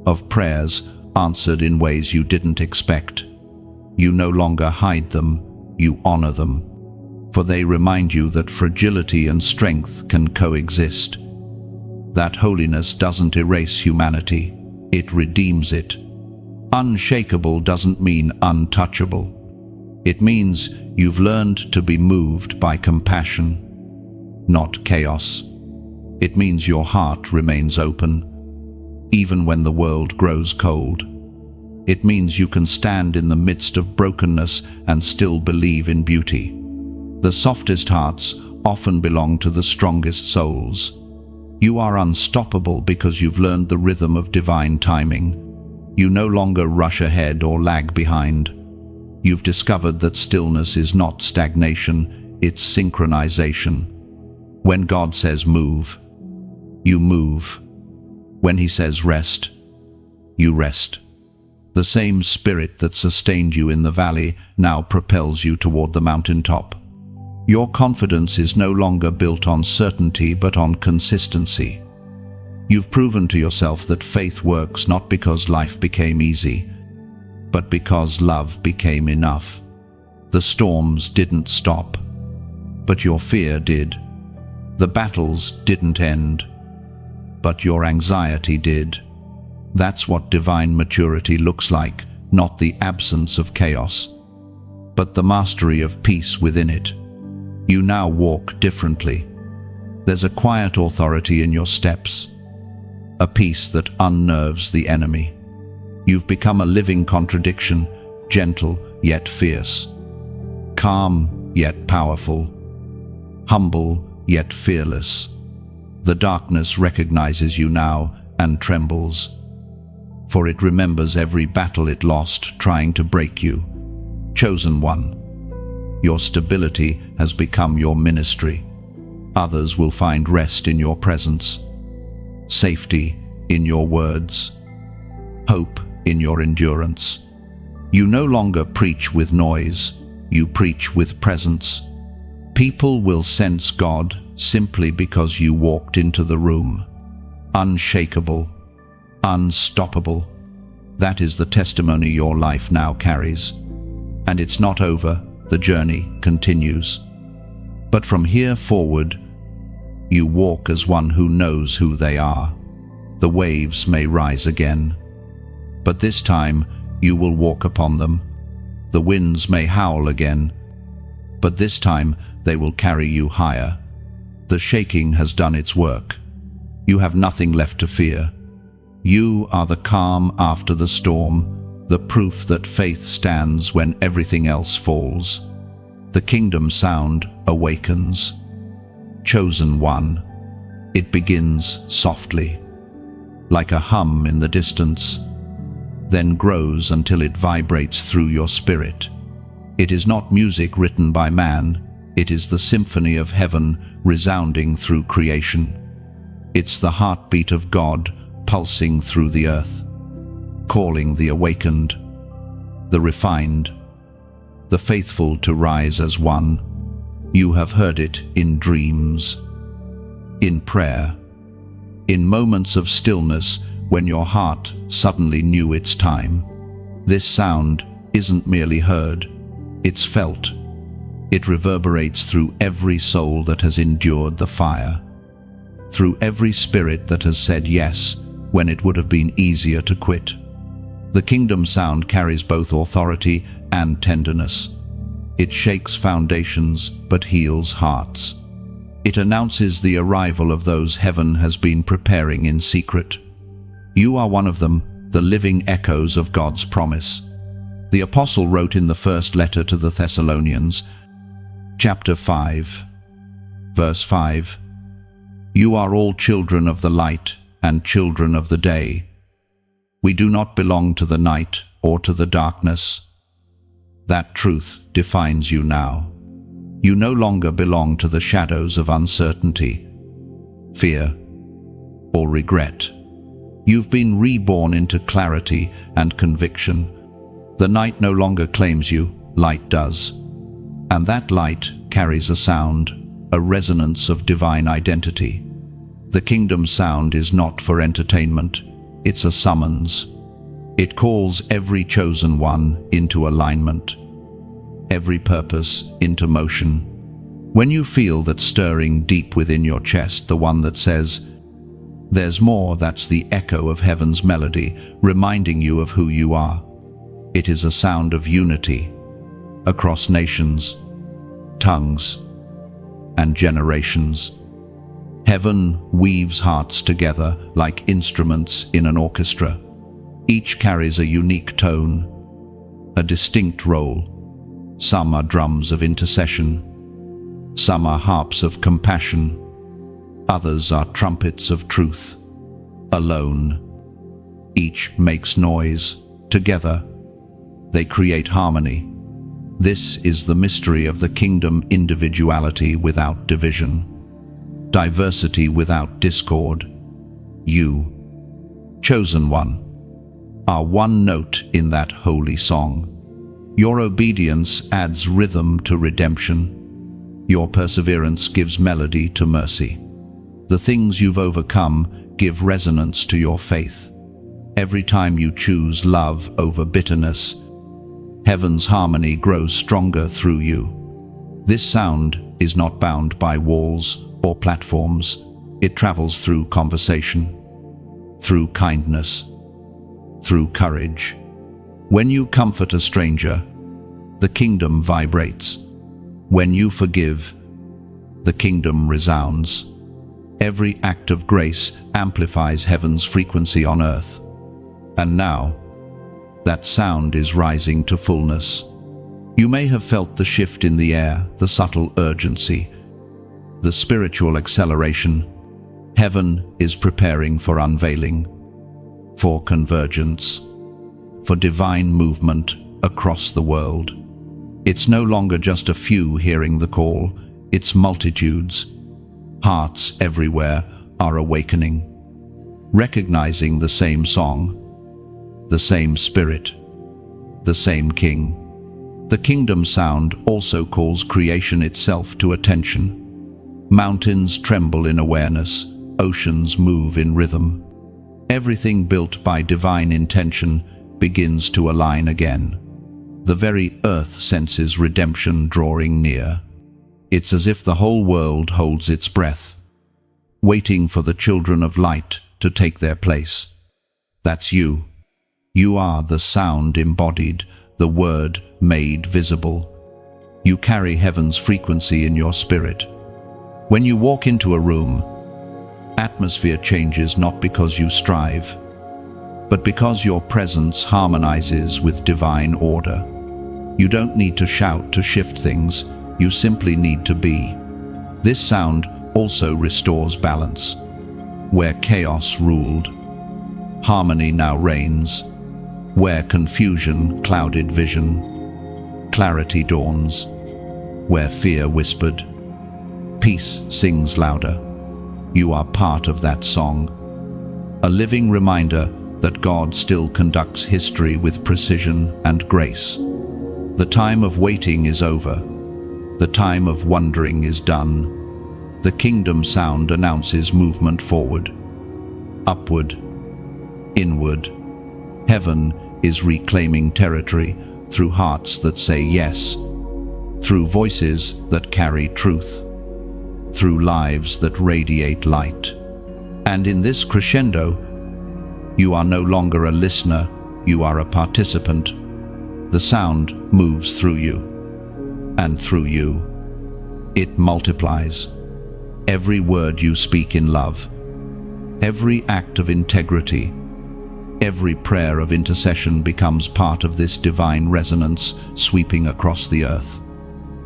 of prayers answered in ways you didn't expect. You no longer hide them, you honor them, for they remind you that fragility and strength can coexist. That holiness doesn't erase humanity, it redeems it. Unshakable doesn't mean untouchable. It means you've learned to be moved by compassion, not chaos. It means your heart remains open, even when the world grows cold. It means you can stand in the midst of brokenness and still believe in beauty. The softest hearts often belong to the strongest souls. You are unstoppable because you've learned the rhythm of divine timing. You no longer rush ahead or lag behind. You've discovered that stillness is not stagnation, it's synchronization. When God says move, you move. When He says rest, you rest. The same spirit that sustained you in the valley now propels you toward the mountaintop. Your confidence is no longer built on certainty but on consistency. You've proven to yourself that faith works not because life became easy, but because love became enough. The storms didn't stop, but your fear did. The battles didn't end, but your anxiety did. That's what divine maturity looks like, not the absence of chaos, but the mastery of peace within it. You now walk differently. There's a quiet authority in your steps, a peace that unnerves the enemy. You've become a living contradiction, gentle yet fierce, calm yet powerful, humble yet fearless. The darkness recognizes you now and trembles, for it remembers every battle it lost trying to break you. Chosen one, your stability has become your ministry. Others will find rest in your presence, safety in your words, hope in your endurance. You no longer preach with noise, you preach with presence. People will sense God simply because you walked into the room. Unshakable, unstoppable. That is the testimony your life now carries. And it's not over, the journey continues. But from here forward, you walk as one who knows who they are. The waves may rise again, but this time you will walk upon them. The winds may howl again, but this time they will carry you higher. The shaking has done its work. You have nothing left to fear. You are the calm after the storm, the proof that faith stands when everything else falls. The kingdom sound awakens. Chosen one. It begins softly, like a hum in the distance, then grows until it vibrates through your spirit. It is not music written by man, it is the symphony of heaven resounding through creation. It's the heartbeat of God pulsing through the earth, calling the awakened, the refined, the faithful to rise as one. You have heard it in dreams, in prayer, in moments of stillness when your heart suddenly knew its time. This sound isn't merely heard, it's felt. It reverberates through every soul that has endured the fire, through every spirit that has said yes when it would have been easier to quit. The kingdom sound carries both authority and tenderness. It shakes foundations but heals hearts. It announces the arrival of those heaven has been preparing in secret. You are one of them, the living echoes of God's promise. The apostle wrote in the first letter to the Thessalonians, chapter 5, verse 5, "You are all children of the light and children of the day. We do not belong to the night or to the darkness." That truth defines you now. You no longer belong to the shadows of uncertainty, fear, or regret. You've been reborn into clarity and conviction. The night no longer claims you, light does. And that light carries a sound, a resonance of divine identity. The kingdom sound is not for entertainment, it's a summons. It calls every chosen one into alignment, every purpose into motion. When you feel that stirring deep within your chest, the one that says, "There's more," that's the echo of heaven's melody, reminding you of who you are. It is a sound of unity across nations, tongues, and generations. Heaven weaves hearts together like instruments in an orchestra. Each carries a unique tone, a distinct role. Some are drums of intercession, some are harps of compassion, others are trumpets of truth. Alone, each makes noise. Together, they create harmony. This is the mystery of the kingdom: individuality without division, diversity without discord. You, chosen one, are one note in that holy song. Your obedience adds rhythm to redemption. Your perseverance gives melody to mercy. The things you've overcome give resonance to your faith. Every time you choose love over bitterness, heaven's harmony grows stronger through you. This sound is not bound by walls or platforms. It travels through conversation, through kindness, through courage. When you comfort a stranger, the kingdom vibrates. When you forgive, the kingdom resounds. Every act of grace amplifies heaven's frequency on earth. And now, that sound is rising to fullness. You may have felt the shift in the air, the subtle urgency, the spiritual acceleration. Heaven is preparing for unveiling, for convergence, for divine movement across the world. It's no longer just a few hearing the call, it's multitudes. Hearts everywhere are awakening, recognizing the same song, the same spirit, the same king. The kingdom sound also calls creation itself to attention. Mountains tremble in awareness, oceans move in rhythm. Everything built by divine intention begins to align again. The very earth senses redemption drawing near. It's as if the whole world holds its breath, waiting for the children of light to take their place. That's you. You are the sound embodied, the word made visible. You carry heaven's frequency in your spirit. When you walk into a room, atmosphere changes not because you strive, but because your presence harmonizes with divine order. You don't need to shout to shift things, you simply need to be. This sound also restores balance. Where chaos ruled, harmony now reigns. Where confusion clouded vision, clarity dawns. Where fear whispered, peace sings louder. You are part of that song, a living reminder that God still conducts history with precision and grace. The time of waiting is over. The time of wondering is done. The kingdom sound announces movement forward, upward, inward. Heaven is reclaiming territory through hearts that say yes, through voices that carry truth, through lives that radiate light. And in this crescendo, you are no longer a listener, you are a participant. The sound moves through you, and through you, it multiplies. Every word you speak in love, every act of integrity, every prayer of intercession becomes part of this divine resonance sweeping across the earth.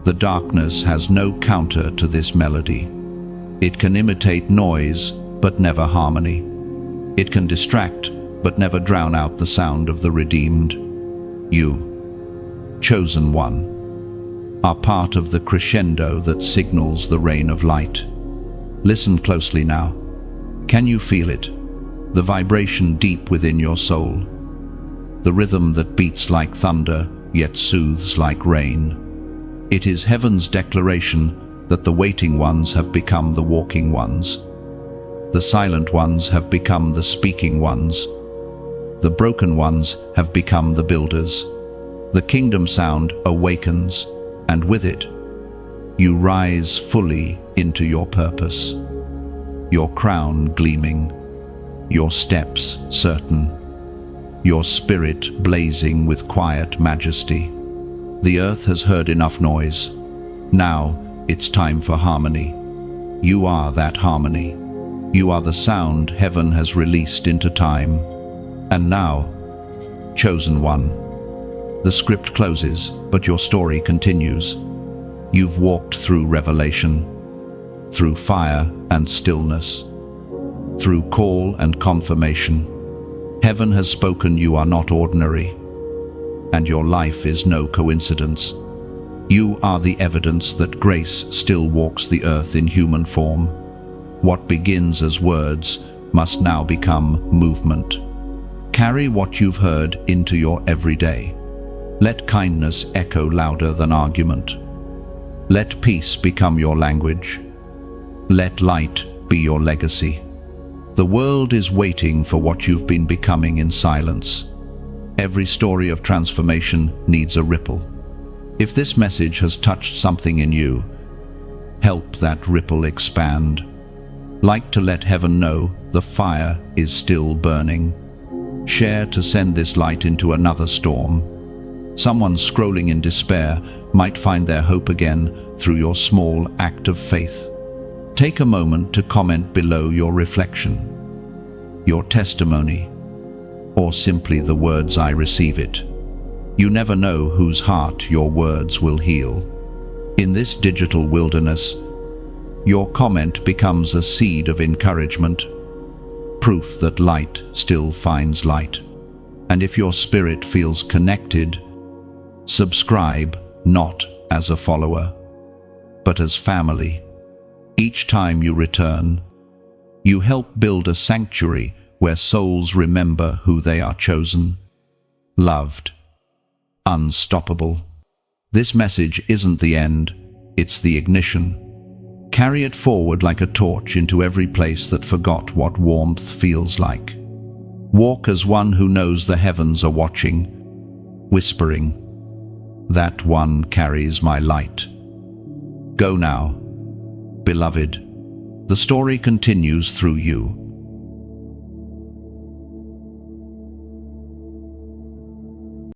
The darkness has no counter to this melody. It can imitate noise, but never harmony. It can distract, but never drown out the sound of the redeemed. You, chosen one, are part of the crescendo that signals the reign of light. Listen closely now. Can you feel it? The vibration deep within your soul. The rhythm that beats like thunder, yet soothes like rain. It is heaven's declaration that the waiting ones have become the walking ones. The silent ones have become the speaking ones. The broken ones have become the builders. The kingdom sound awakens, and with it, you rise fully into your purpose. Your crown gleaming, your steps certain, your spirit blazing with quiet majesty. The earth has heard enough noise. Now it's time for harmony. You are that harmony. You are the sound heaven has released into time. And now, chosen one. The script closes, but your story continues. You've walked through revelation, through fire and stillness, through call and confirmation. Heaven has spoken you are not ordinary, and your life is no coincidence. You are the evidence that grace still walks the earth in human form. What begins as words must now become movement. Carry what you've heard into your everyday. Let kindness echo louder than argument. Let peace become your language. Let light be your legacy. The world is waiting for what you've been becoming in silence. Every story of transformation needs a ripple. If this message has touched something in you, help that ripple expand. Like to let heaven know the fire is still burning. Share to send this light into another storm. Someone scrolling in despair might find their hope again through your small act of faith. Take a moment to comment below your reflection, your testimony, or simply the words "I receive it." You never know whose heart your words will heal. In this digital wilderness, your comment becomes a seed of encouragement, proof that light still finds light. And if your spirit feels connected, subscribe not as a follower, but as family. Each time you return, you help build a sanctuary where souls remember who they are: chosen, loved, unstoppable. This message isn't the end, it's the ignition. Carry it forward like a torch into every place that forgot what warmth feels like. Walk as one who knows the heavens are watching, whispering, "That one carries my light." Go now, beloved. The story continues through you.